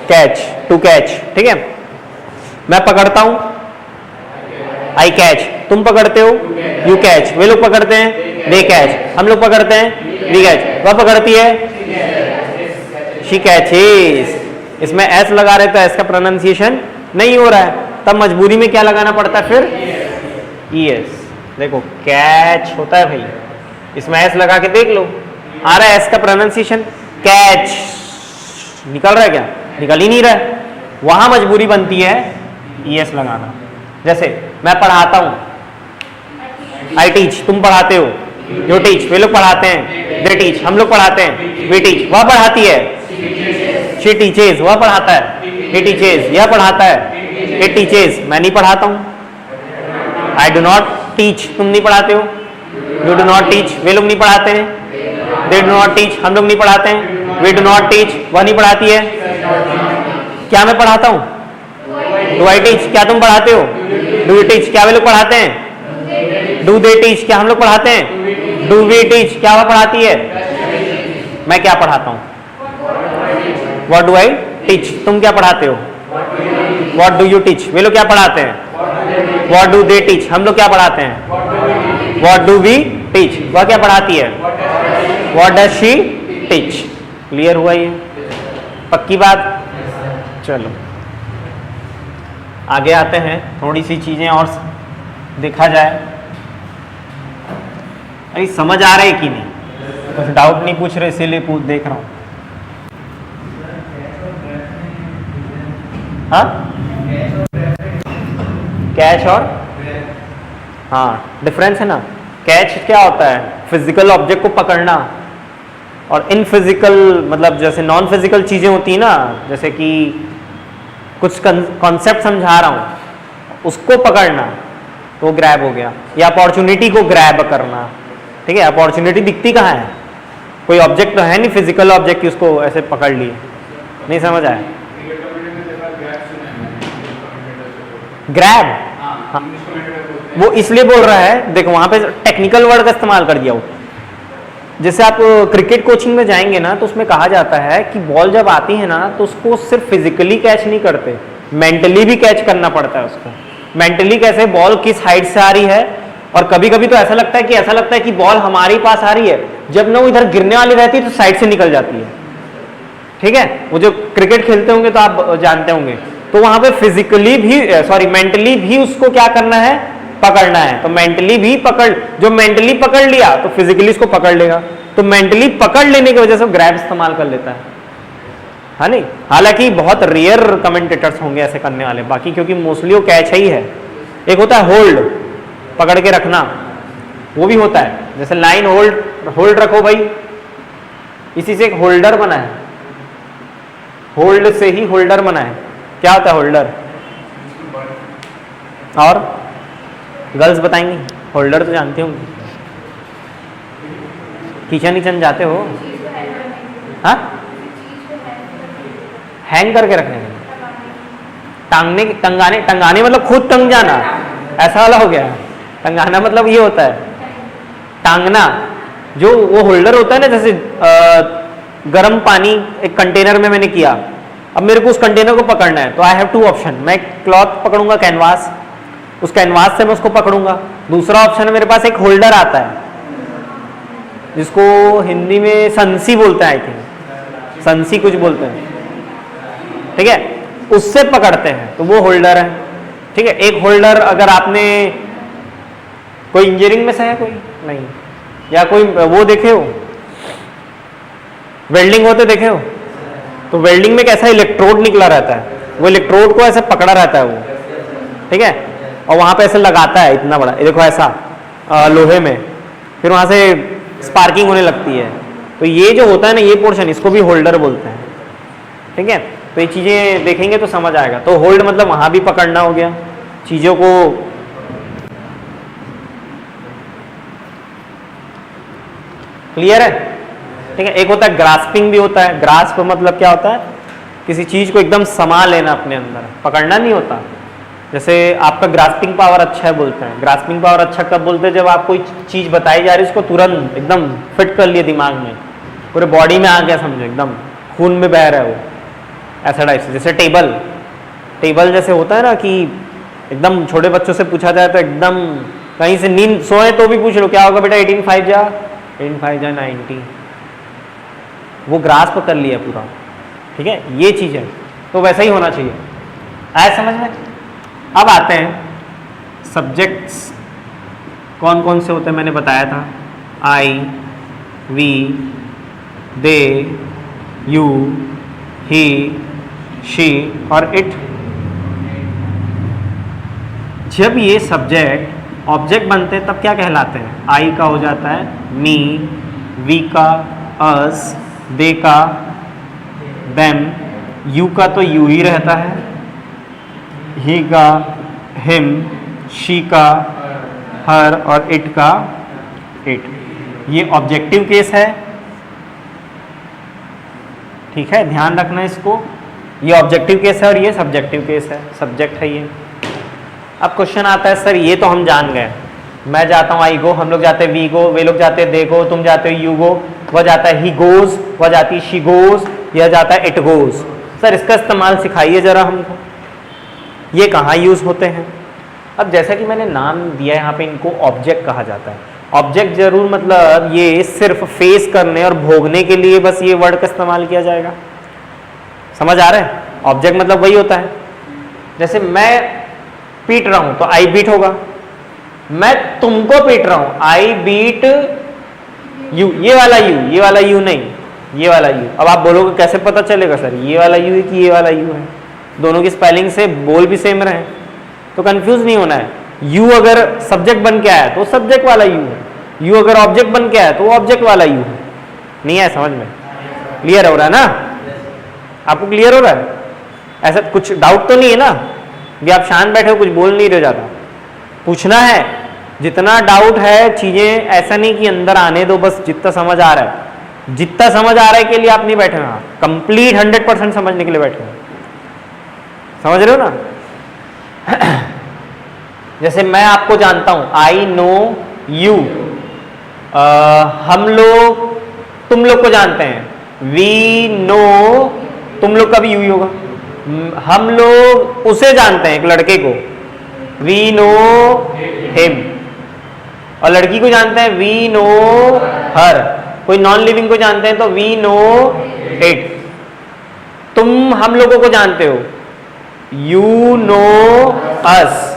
Catch, to catch. ठीक है, मैं पकड़ता हूं, आई कैच, तुम पकड़ते हो, यू कैच, वे लोग पकड़ते हैं, दे कैच, हम लोग पकड़ते हैं, वी कैच, वह पकड़ती है, शी कैचेस। इसमें एस लगा रहे तो एस का प्रोनाउंसिएशन नहीं हो रहा है, तब मजबूरी में क्या लगाना पड़ता है फिर? ईएस। देखो कैच होता है भाई, इसमें एस लगा के देख लो, आ रहा है एस का प्रोनाउंसिएशन, कैच। निकल रहा है क्या? निकल ही नहीं रहा है, वहां मजबूरी बनती है ईएस लगाना। जैसे मैं पढ़ाता हूं, आई टीच, तुम पढ़ाते हो, यू टीच, वे लोग पढ़ाते हैं, दे टीच, हम लोग पढ़ाते हैं, वी टीच, वह पढ़ाती है, शी टीचेस, वह पढ़ाता है, ही टीचेस, यह पढ़ाता है, इट टीचेस, मैं नहीं पढ़ाता हूं, आई डू नॉट टीच, तुम नहीं पढ़ाते हो, यू डू नॉट टीच, वे लोग नहीं पढ़ाते हैं, दे डू नॉट टीच, हम लोग नहीं पढ़ाते हैं, वी डू नॉट टीच, वह नहीं पढ़ाती है। क्या मैं पढ़ाता हूं? डू आई टीच, क्या तुम पढ़ाते हो? डू यू टीच, क्या वे लोग पढ़ाते हैं? डू दे टीच, क्या हम लोग पढ़ाते हैं? डू वी टीच, क्या वह पढ़ाती है? मैं क्या पढ़ाता हूं? What do I teach? तुम क्या पढ़ाते हो? What do you teach? वे लोग क्या पढ़ाते हैं? What do they teach? हम लोग क्या पढ़ाते हैं? What do we teach? वह क्या पढ़ाती है? What does she teach? Clear हुआ ये? पक्की बात? चलो आगे आते हैं, थोड़ी सी चीजें और देखा जाए। अरे समझ आ रहा है कि नहीं? कुछ डाउट नहीं पूछ रहे इसीलिए देख रहा हूं। हाँ, कैच और हाँ डिफरेंस है ना। कैच क्या होता है? फिजिकल ऑब्जेक्ट को पकड़ना, और इन फिजिकल मतलब जैसे नॉन फिजिकल चीजें होती है ना, जैसे कि कुछ कॉन्सेप्ट समझा रहा हूं उसको पकड़ना, तो वो ग्रैब हो गया। या अपॉर्चुनिटी को ग्रैब करना। ठीक है, अपॉर्चुनिटी दिखती कहाँ है? कोई ऑब्जेक्ट तो है नहीं फिजिकल ऑब्जेक्ट की उसको ऐसे पकड़ लिए। नहीं समझ आया? ग्रैब, हाँ, वो इसलिए बोल रहा है, देखो वहां पे टेक्निकल वर्ड का इस्तेमाल कर दिया। वो जैसे आप क्रिकेट कोचिंग में जाएंगे ना, तो उसमें कहा जाता है कि बॉल जब आती है ना, तो उसको सिर्फ फिजिकली कैच नहीं करते, मेंटली भी कैच करना पड़ता है उसको। मेंटली कैसे? बॉल किस हाइट से आ रही है, और कभी कभी तो ऐसा लगता है कि बॉल हमारे पास आ रही है, जब ना वो इधर गिरने वाली रहती है तो साइड से निकल जाती है। ठीक है, वो जो क्रिकेट खेलते होंगे तो आप जानते होंगे, तो वहां पे फिजिकली भी मेंटली भी उसको क्या करना है? पकड़ना है। तो मेंटली भी पकड़, जो मेंटली पकड़ लिया तो फिजिकली इसको पकड़ लेगा। तो मेंटली पकड़ लेने की वजह से ग्रैब इस्तेमाल कर लेता है नहीं? हालांकि बहुत रेयर कमेंटेटर्स होंगे ऐसे करने वाले, बाकी क्योंकि मोस्टली वो कैच ही है। एक होता है होल्ड, पकड़ के रखना, वो भी होता है। जैसे लाइन होल्ड रखो भाई, इसी से एक होल्डर बना है, होल्ड से ही होल्डर बना है। क्या होता है होल्डर? और गर्ल्स बताएंगी, होल्डर तो जानती होंगी। किचन जाते हो? हाँ, हैंग करके रखने के लिए। टंगाने मतलब खुद टंग जाना, ऐसा वाला हो गया। टंगाना मतलब ये होता है टांगना। जो वो होल्डर होता है ना, जैसे गर्म पानी एक कंटेनर में मैंने किया, अब मेरे को उस कंटेनर को पकड़ना है, तो आई हैव टू ऑप्शन, मैं क्लॉथ पकड़ूंगा, कैनवास, उस कैनवास से मैं उसको पकड़ूंगा। दूसरा ऑप्शन है मेरे पास एक होल्डर आता है जिसको हिंदी में संसी बोलते हैं, आई थिंक संसी कुछ बोलते हैं, ठीक है, उससे पकड़ते हैं, तो वो होल्डर है, ठीक है। एक होल्डर अगर आपने कोई इंजीनियरिंग में से है कोई नहीं, या कोई वो देखे हो वेल्डिंग होते देखे हो, तो वेल्डिंग में कैसा इलेक्ट्रोड निकला रहता है, वो इलेक्ट्रोड को ऐसे पकड़ा रहता है वो, ठीक है, और वहां पे ऐसे लगाता है इतना बड़ा, ये देखो ऐसा लोहे में, फिर वहां से स्पार्किंग होने लगती है, तो ये जो होता है ना ये पोर्शन, इसको भी होल्डर बोलते हैं, ठीक है। तो ये चीजें देखेंगे तो समझ आएगा। तो होल्ड मतलब वहां भी पकड़ना हो गया चीजों को, क्लियर है, ठीक है। एक होता है ग्रास्पिंग भी होता है, ग्रास्प मतलब क्या होता है, किसी चीज को एकदम समा लेना अपने अंदर, पकड़ना नहीं होता। जैसे आपका ग्रास्पिंग पावर अच्छा है बोलते हैं, ग्रास्पिंग पावर अच्छा कब बोलते हैं, जब आप कोई चीज बताई जा रही है उसको तुरंत एकदम फिट कर लिए दिमाग में, पूरे बॉडी में आ गया, समझो एकदम खून में बह रहा है वो, ऐसा टाइप से। जैसे टेबल, टेबल जैसे होता है ना कि एकदम छोटे बच्चों से पूछा जाए तो एकदम कहीं से नींद सोए तो भी पूछ लो क्या होगा बेटा, 18 5 जा 90, वो ग्रास्प कर लिया पूरा, ठीक है, ये चीज है। तो वैसा ही होना चाहिए, आया समझ में। अब आते हैं सब्जेक्ट्स कौन कौन से होते हैं, मैंने बताया था, I, we, they, you, he, she और इट। जब ये सब्जेक्ट ऑब्जेक्ट बनते हैं तब क्या कहलाते हैं, आई का हो जाता है मी, वी का अस, दे का देम, यू का तो यू ही रहता है, ही का हिम, शी का हर और इट का इट। ये ऑब्जेक्टिव केस है, ठीक है, ध्यान रखना इसको, ये ऑब्जेक्टिव केस है और ये सब्जेक्टिव केस है, सब्जेक्ट है ये। अब क्वेश्चन आता है सर ये तो हम जान गए, मैं जाता हूँ आई गो, हम लोग जाते हैं वी गो, वे लोग जाते हैं दे गो, तुम जाते हो यू गो, वह जाता है ही गोज, वह जाती है शी गोज, यह जाता है इट गोज। सर इसका इस्तेमाल सिखाइए जरा हमको, ये कहाँ यूज होते हैं। अब जैसा कि मैंने नाम दिया यहाँ पे, इनको ऑब्जेक्ट कहा जाता है। ऑब्जेक्ट जरूर मतलब ये सिर्फ फेस करने और भोगने के लिए बस ये वर्ड का इस्तेमाल किया जाएगा, समझ आ रहा है। ऑब्जेक्ट मतलब वही होता है, जैसे मैं पीट रहा हूं तो आई बीट होगा, मैं तुमको पीट रहा हूं आई बीट यू, ये वाला यू, ये वाला यू नहीं, ये वाला यू। अब आप बोलोगे कैसे पता चलेगा सर ये वाला यू है कि ये वाला यू है, दोनों की स्पेलिंग से बोल भी सेम रहे, तो कंफ्यूज नहीं होना है। यू अगर सब्जेक्ट बन के आया तो सब्जेक्ट वाला यू है, यू अगर ऑब्जेक्ट बन के आया तो वो ऑब्जेक्ट वाला यू है। नहीं है समझ में, क्लियर हो रहा है ना, आपको क्लियर हो रहा है, ऐसा कुछ डाउट तो नहीं है ना कि आप शांत बैठे हो कुछ बोल नहीं रहे, ज़्यादा पूछना है, जितना डाउट है चीजें, ऐसा नहीं कि अंदर आने दो, बस जितना समझ आ रहा है, जितना समझ आ रहा है के लिए आप नहीं बैठे हो, कंप्लीट 100% समझने के लिए बैठे हो, समझ रहे हो ना। जैसे मैं आपको जानता हूं, आई नो यू, हम लोग तुम लोग को जानते हैं, वी नो, तुम लोग का भी यू ही होगा। हम लोग उसे जानते हैं, एक लड़के को, वी नो हिम, और लड़की को जानते हैं वी नो हर, कोई नॉन लिविंग को जानते हैं तो वी नो इट। तुम हम लोगों को जानते हो, यू नो अस,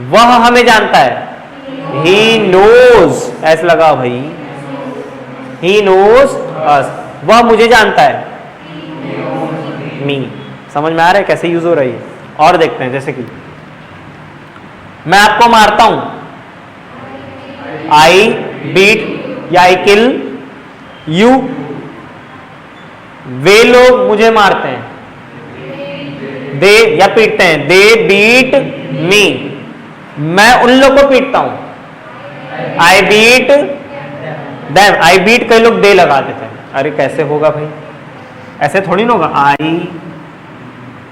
वह हमें जानता है, ही नोज, ऐसे लगा भाई, ही नोज अस, वह मुझे जानता है, मी। समझ में आ रहा है कैसे यूज हो रही है। और देखते हैं, जैसे कि मैं आपको मारता हूं, आई बीट या आई किल यू, वे लोग मुझे मारते हैं, दे या पीटते हैं, दे बीट मी, मैं उन लोग को पीटता हूं, I beat them, I beat कई लोग दे लगा देते हैं, अरे कैसे होगा भाई, ऐसे थोड़ी ना होगा, आई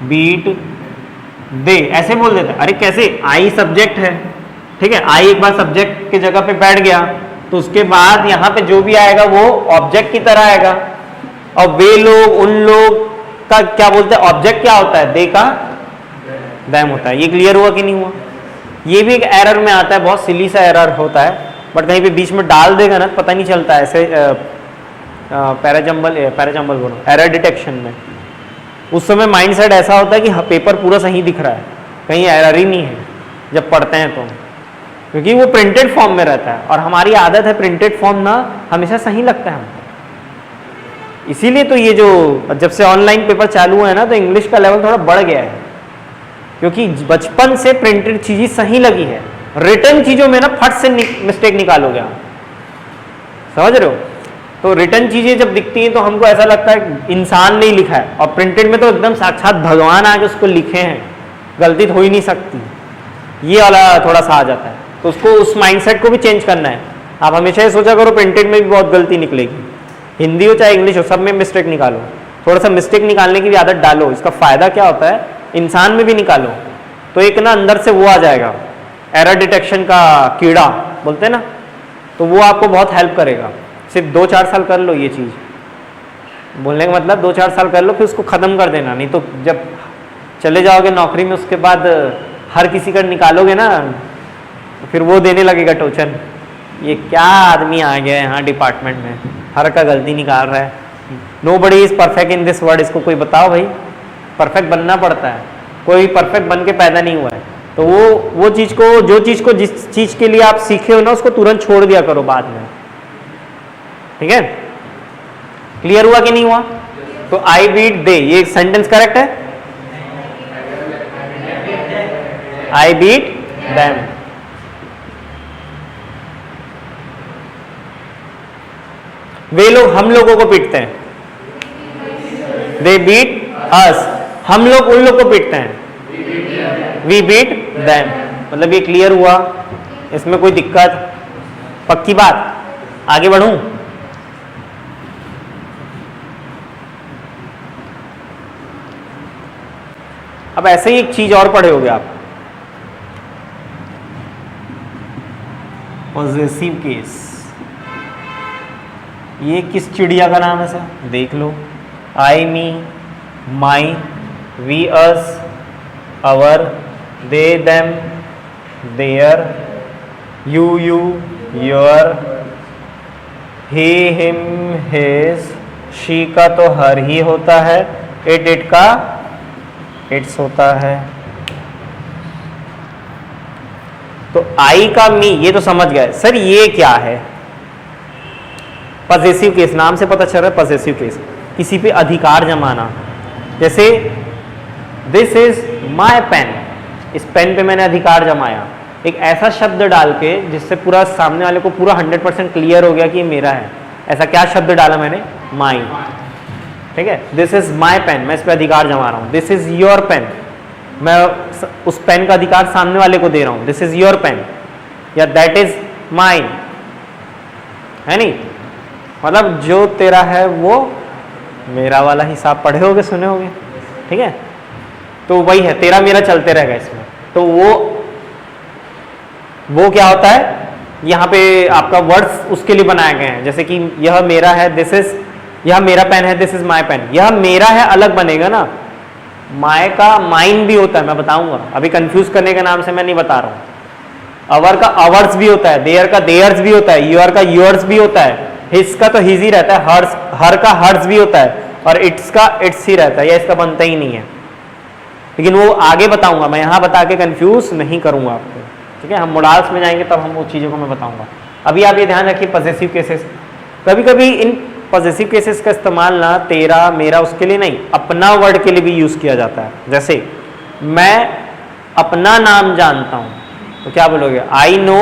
बीट दे ऐसे बोल देते हैं, अरे कैसे, आई सब्जेक्ट है, ठीक है, आई एक बार सब्जेक्ट की जगह पे बैठ गया तो उसके बाद यहाँ पे जो भी आएगा वो ऑब्जेक्ट की तरह आएगा, और वे लोग, उन लोग, का क्या बोलते हैं, ऑब्जेक्ट क्या होता है, दे का them होता है। ये क्लियर हुआ कि नहीं हुआ? ये भी एक एरर में आता है, बहुत सिली सा एरर होता है, बट कहीं पे बीच में डाल देगा ना पता नहीं चलता, ऐसे पैराजम्बल बोलो एरर डिटेक्शन में, उस समय माइंडसेट ऐसा होता है कि पेपर पूरा सही दिख रहा है, कहीं एरर ही नहीं है जब पढ़ते हैं तो, क्योंकि वो प्रिंटेड फॉर्म में रहता है और हमारी आदत है प्रिंटेड फॉर्म ना हमेशा सही लगता है हमको। इसीलिए तो ये जो जब से ऑनलाइन पेपर चालू है ना तो इंग्लिश का लेवल थोड़ा बढ़ गया है, क्योंकि बचपन से प्रिंटेड चीजें सही लगी है, रिटर्न चीजों में ना फट से मिस्टेक निकालोगे आप, समझ रहे हो? तो रिटर्न चीजें जब दिखती हैं तो हमको ऐसा लगता है इंसान ने लिखा है, और प्रिंटेड में तो एकदम साक्षात भगवान आके उसको लिखे हैं, गलती तो हो ही नहीं सकती, ये वाला थोड़ा सा आ जाता है। तो उसको, उस माइंडसेट को भी चेंज करना है। आप हमेशा ये सोचा करो प्रिंटेड में भी बहुत गलती निकलेगी, हिंदी हो चाहे इंग्लिश हो सब में मिस्टेक निकालो, थोड़ा सा मिस्टेक निकालने की भी आदत डालो। इसका फायदा क्या होता है, इंसान में भी निकालो तो एक ना अंदर से वो आ जाएगा, एरर डिटेक्शन का कीड़ा बोलते हैं ना, तो वो आपको बहुत हेल्प करेगा। सिर्फ 2-4 साल कर लो ये चीज़, बोलने का मतलब 2-4 साल कर लो, फिर उसको ख़त्म कर देना, नहीं तो जब चले जाओगे नौकरी में उसके बाद हर किसी का निकालोगे ना तो फिर वो देने लगेगा टोचन, ये क्या आदमी आ गया है यहाँ डिपार्टमेंट में, हर का गलती निकाल रहा है, nobody is perfect in this world. इसको कोई बताओ भाई, परफेक्ट बनना पड़ता है, कोई परफेक्ट बन के पैदा नहीं हुआ है। तो वो चीज़ को, जो चीज़ को, जिस चीज़ के लिए आप सीखे हो ना उसको तुरंत छोड़ दिया करो बाद में, ठीक है? क्लियर हुआ कि नहीं हुआ? तो आई बीट दे, ये सेंटेंस करेक्ट है, आई बीट देम। वे लोग हम लोगों को पीटते हैं, दे बीट अस, हम लोग उन लोग को पीटते हैं, वी बीट देम। मतलब ये क्लियर हुआ, इसमें कोई दिक्कत, पक्की बात? आगे बढ़ूं? अब ऐसे ही एक चीज और पढ़े होगे आप, पॉजेसिव केस। ये किस चिड़िया का नाम है सर? देख लो, I, me, my, we, us, our, they, them, their, you, your, he, him, his, she का तो हर ही होता है, इट का इट्स होता है। तो आई का मी ये तो समझ गए सर, ये क्या है? पॉजेसिव केस, नाम से पता चल रहा है पॉजेसिव केस, किसी पे अधिकार जमाना। जैसे दिस इज माई पेन, इस पेन पे मैंने अधिकार जमाया, एक ऐसा शब्द डाल के जिससे पूरा सामने वाले को पूरा 100% क्लियर हो गया कि ये मेरा है। ऐसा क्या शब्द डाला मैंने? माई, ठीक है? दिस इज माई पेन, मैं इस पे अधिकार जमा रहा हूं। दिस इज योर पेन, मैं उस पेन का अधिकार सामने वाले को दे रहा हूं, दिस इज योर पेन, या दैट इज माइन, है नहीं? मतलब जो तेरा है वो मेरा वाला हिसाब पढ़े होगे, सुने होगे, ठीक है? तो वही है, तेरा मेरा चलते रहेगा इसमें। तो वो क्या होता है, यहाँ पे आपका वर्ड्स उसके लिए बनाए गए हैं, जैसे कि यह मेरा है, दिस इज, यह मेरा पेन है, दिस इज माई पेन। यह मेरा है अलग बनेगा ना, माय का माइन भी होता है, मैं बताऊंगा, अभी कंफ्यूज करने के नाम से मैं नहीं बता रहा हूं। अवर का अवर्स भी होता है, देयर का देयर्स भी होता है, योर का योर्स भी होता है, हिज का तो हिज ही रहता है, हर का हर्स भी होता है, और इट्स का इट्स ही रहता है, या इसका बनता ही नहीं है। लेकिन वो आगे बताऊंगा, मैं यहाँ बता के कंफ्यूज नहीं करूंगा आपको, ठीक है? हम मोडाल्स में जाएंगे तब हम वो चीज़ों को मैं बताऊंगा। अभी आप ये ध्यान रखिए, पॉजेसिव केसेस, कभी कभी इन पॉजेसिव केसेस का इस्तेमाल ना तेरा मेरा उसके लिए नहीं, अपना वर्ड के लिए भी यूज़ किया जाता है। जैसे मैं अपना नाम जानता हूँ, तो क्या बोलोगे? आई नो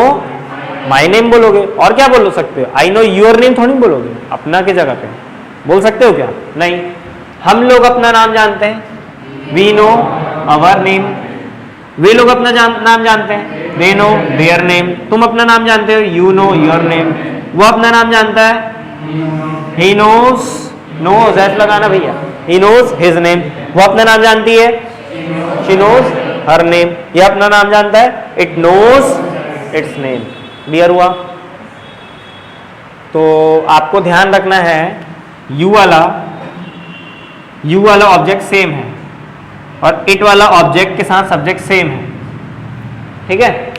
माई नेम बोलोगे, और क्या बोल सकते हो? आई नो योर नेम थोड़ी बोलोगे, अपना के जगह पे बोल सकते हो क्या? नहीं। हम लोग अपना नाम जानते हैं, वी नो अवर नेम, वे लोग अपना नाम जानते हैं, दे नो देयर नेम, तुम अपना नाम जानते हो, यू नो योर नेम, वो अपना नाम जानता है, ही नोज, नोज ऐसे लगाना भैया, ही नोज हिज नेम, वो अपना नाम जानती है, शी नोज हर नेम, ये अपना नाम जानता है, it knows its name. Clear हुआ? तो आपको ध्यान रखना है, यू वाला यू वाला ऑब्जेक्ट सेम है और इट वाला ऑब्जेक्ट के साथ सब्जेक्ट सेम है, ठीक है।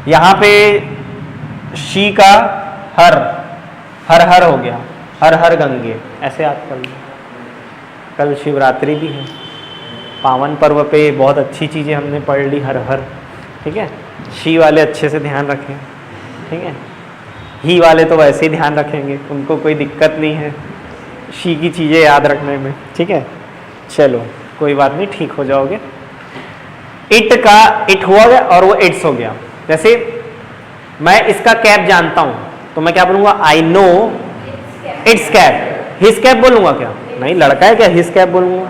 यहां पे शी का हर हर हर हो गया, हर हर गंगे, ऐसे याद कर लो। कल शिवरात्रि भी है, पावन पर्व पे बहुत अच्छी चीज़ें हमने पढ़ ली, हर हर, ठीक है। शी वाले अच्छे से ध्यान रखें, ठीक है। ही वाले तो वैसे ही ध्यान रखेंगे, उनको कोई दिक्कत नहीं है शी की चीज़ें याद रखने में, ठीक है। चलो कोई बात नहीं, ठीक हो जाओगे। इट का इट हुआ गया और वो इट्स हो गया। जैसे मैं इसका कैप जानता हूं तो मैं क्या बोलूंगा, I know it's cap. His cap बोलूंगा क्या? नहीं, लड़का है क्या हिज कैप बोलूंगा?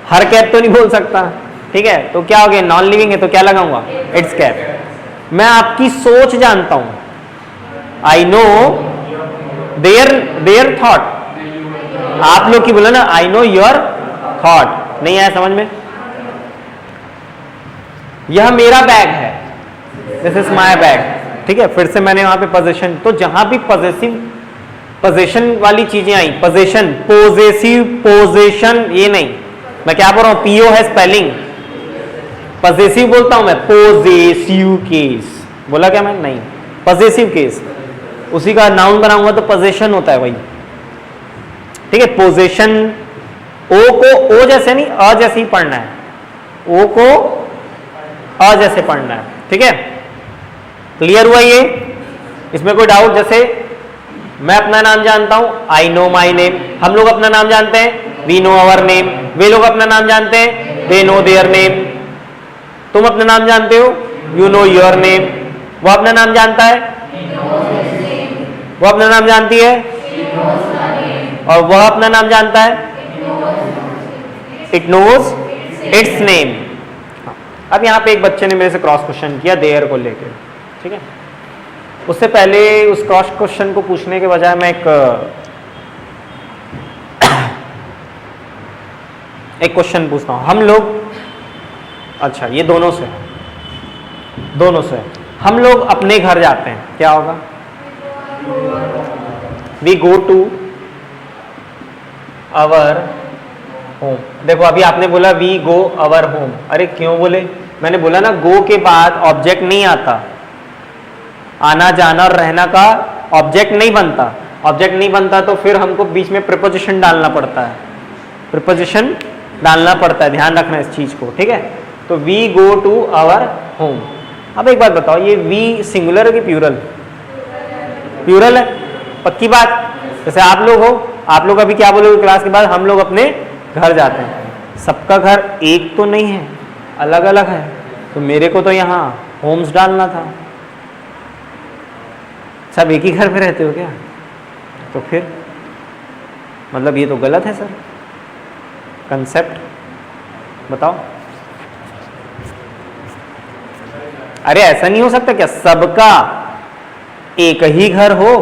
हर कैप तो नहीं बोल सकता, ठीक है। तो क्या हो गया, नॉन लिविंग है तो क्या लगाऊंगा, इट्स कैप। मैं आपकी सोच जानता हूं, आई नो देयर थॉट। आप लोग की बोला ना, आई नो योर थॉट। नहीं आया समझ में? यह मेरा बैग है, दिस इज माई बैग, ठीक है। फिर से मैंने वहां पे पोजेशन, तो जहां भी पोजेशन वाली चीजें आई, पोजेशन, पोजेसिव, पोजेशन, ये नहीं, मैं क्या बोल रहा हूं, पीओ है स्पेलिंग, पॉजेसिव बोलता हूं मैं, पॉजेसिव केस बोला क्या मैं? नहीं, पॉजेसिव केस, उसी का नाउन बनाऊंगा तो पोजेशन होता है वही, ठीक है। पोजेशन, ओ को ओ जैसे नहीं, अ जैसे ही पढ़ना है, ओ को अ जैसे पढ़ना है, ठीक है। क्लियर हुआ ये? इसमें कोई डाउट? जैसे मैं अपना नाम जानता हूं, आई नो माई नेम, हम लोग अपना नाम जानते हैं, वी नो आवर नेम, वे लोग अपना नाम जानते हैं, दे नो देयर नेम। तुम अपना नाम जानते हो, यू नो योर नेम। वो अपना नाम जानता है, वो अपना नाम जानती है, और वह अपना नाम जानता है, इट नोज इट्स नेम। अब यहां पे एक बच्चे ने मेरे से क्रॉस क्वेश्चन किया देयर को लेकर, ठीक है। उससे पहले उस क्रॉस क्वेश्चन को पूछने के बजाय मैं एक क्वेश्चन पूछता हूं। हम लोग, अच्छा ये दोनों से हम लोग अपने घर जाते हैं, क्या होगा? We go to our home. देखो अभी आपने बोला वी गो अवर होम, अरे क्यों बोले? मैंने बोला ना, गो के बाद ऑब्जेक्ट नहीं आता, आना जाना और रहना का ऑब्जेक्ट नहीं बनता। ऑब्जेक्ट नहीं बनता तो फिर हमको बीच में प्रीपोजिशन डालना पड़ता है, प्रीपोजिशन डालना पड़ता है, ध्यान रखना इस चीज को, ठीक है। तो we go to our home. अब एक बात बताओ, ये वी सिंगुलर है कि प्लूरल? प्लूरल है, पक्की बात। जैसे आप लोग हो, आप लोग अभी क्या बोलोगे क्लास के बाद, हम लोग अपने घर जाते हैं। सबका घर एक तो नहीं है, अलग अलग है, तो मेरे को तो यहाँ होम्स डालना था। सब एक ही घर में रहते हो क्या? तो फिर मतलब ये तो गलत है सर, कंसेप्ट बताओ। अरे ऐसा नहीं हो सकता क्या सबका एक ही घर हो?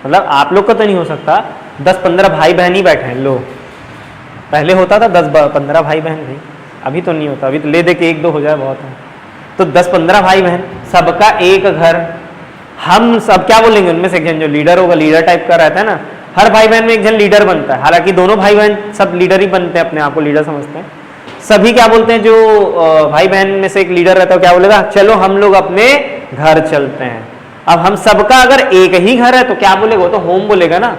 मतलब आप लोग का तो नहीं हो सकता, 10-15 भाई बहन ही बैठे हैं लोग। पहले होता था 10-15 भाई बहन, नहीं अभी तो नहीं होता, अभी तो ले दे के 1-2 हो जाए बहुत है। तो 10-15 भाई बहन, सबका एक घर। हम सब क्या बोलेंगे, उनमें से एक जन जो लीडर होगा, लीडर टाइप का रहता है ना, हर भाई बहन में एक जन लीडर बनता है। हालांकि दोनों भाई बहन सब लीडर ही बनते हैं, अपने आप को लीडर समझते हैं। सभी क्या बोलते हैं, जो भाई बहन में से एक लीडर रहता है क्या बोलेगा, चलो हम लोग अपने घर चलते हैं। अब हम सबका अगर एक ही घर है तो क्या बोलेगा, वो तो होम बोलेगा ना।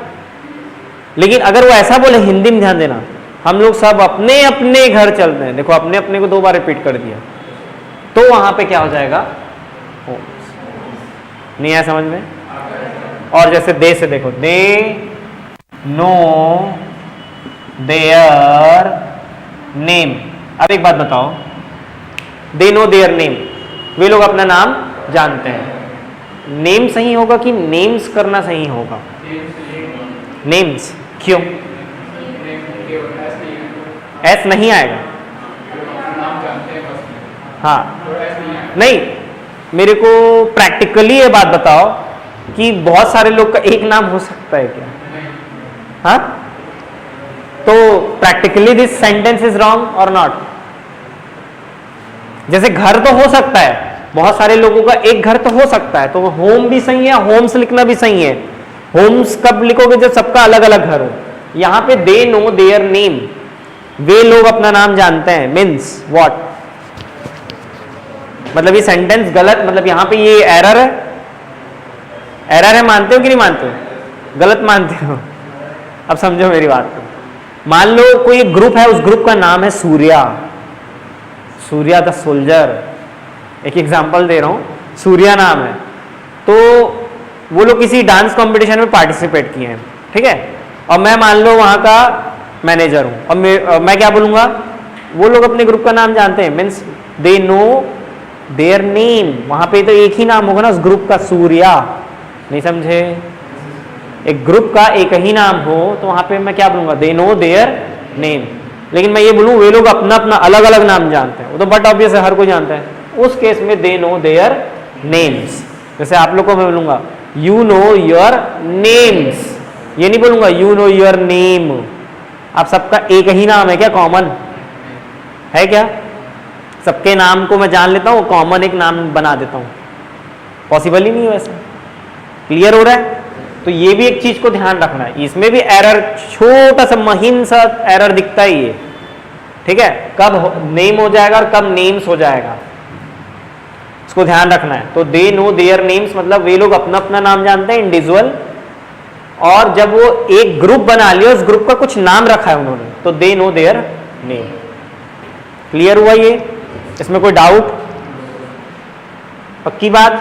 लेकिन अगर वो ऐसा बोले, हिंदी में ध्यान देना, हम लोग सब अपने अपने घर चलते हैं, देखो अपने अपने को 2 बार रिपीट कर दिया, तो वहां पे क्या हो जाएगा, होम। नहीं आया समझ में? और जैसे दे से देखो, दे नो देयर नेम। अब एक बात बताओ, दे नो देयर नेम, वे लोग अपना नाम जानते हैं। नेम सही होगा कि नेम्स करना सही होगा? नेम्स। क्यों? एस नहीं आएगा। हाँ नहीं, मेरे को प्रैक्टिकली ये बात बताओ कि बहुत सारे लोग का एक नाम हो सकता है क्या? हाँ, तो practically this sentence is wrong और नॉट? जैसे घर तो हो सकता है, बहुत सारे लोगों का एक घर तो हो सकता है, तो होम भी सही है, होम्स लिखना भी सही है। होम्स कब लिखोगे, जब सबका अलग अलग घर हो। यहां पे दे नो देयर नेम, वे लोग अपना नाम जानते हैं, मीन्स व्हाट, मतलब ये सेंटेंस गलत, मतलब यहां पे ये एरर है, एरर है, मानते हो कि नहीं मानते हो? गलत मानते हो? अब समझो मेरी बात को। मान लो कोई ग्रुप है, उस ग्रुप का नाम है सूर्या, सूर्या द सोल्जर, एक एग्जांपल दे रहा हूं, सूर्या नाम है, तो वो लोग किसी डांस कंपटीशन में पार्टिसिपेट किए हैं, ठीक है, और मैं मान लो वहां का मैनेजर हूं, और मैं क्या बोलूंगा, वो लोग अपने ग्रुप का नाम जानते हैं, means they know their name, वहां पे तो एक ही नाम होगा ना उस ग्रुप का, सूर्या, नहीं समझे? एक ग्रुप का एक ही नाम हो तो वहां पे मैं क्या बोलूंगा, दे नो देयर नेम। लेकिन मैं ये बोलूं वे लोग अपना अपना अलग अलग नाम जानते हैं, वो तो बट ऑब्वियस है, हर कोई जानता है, उस केस में दे नो देयर नेम्स। जैसे आप लोग को मैं बोलूंगा यू नो योर नेम्स, ये नहीं बोलूंगा यू नो योर नेम। आप सबका एक ही नाम है क्या, कॉमन है क्या? सबके नाम को मैं जान लेता हूं, कॉमन एक नाम बना देता हूं, पॉसिबल ही नहीं है वैसे। क्लियर हो रहा है? तो ये भी एक चीज को ध्यान रखना है, इसमें भी एरर, छोटा सा महीन सा एरर दिखता ही है, ठीक है, कब नेम हो जाएगा और कब नेम्स हो जाएगा, इसको ध्यान रखना है। तो दे नो देयर नेम्स मतलब वे लोग अपना अपना नाम जानते हैं, इंडिविजुअल, और जब वो एक ग्रुप बना लिया, उस ग्रुप का कुछ नाम रखा है उन्होंने, तो they know their name. Clear हुआ ये? इसमें कोई डाउट? पक्की बात?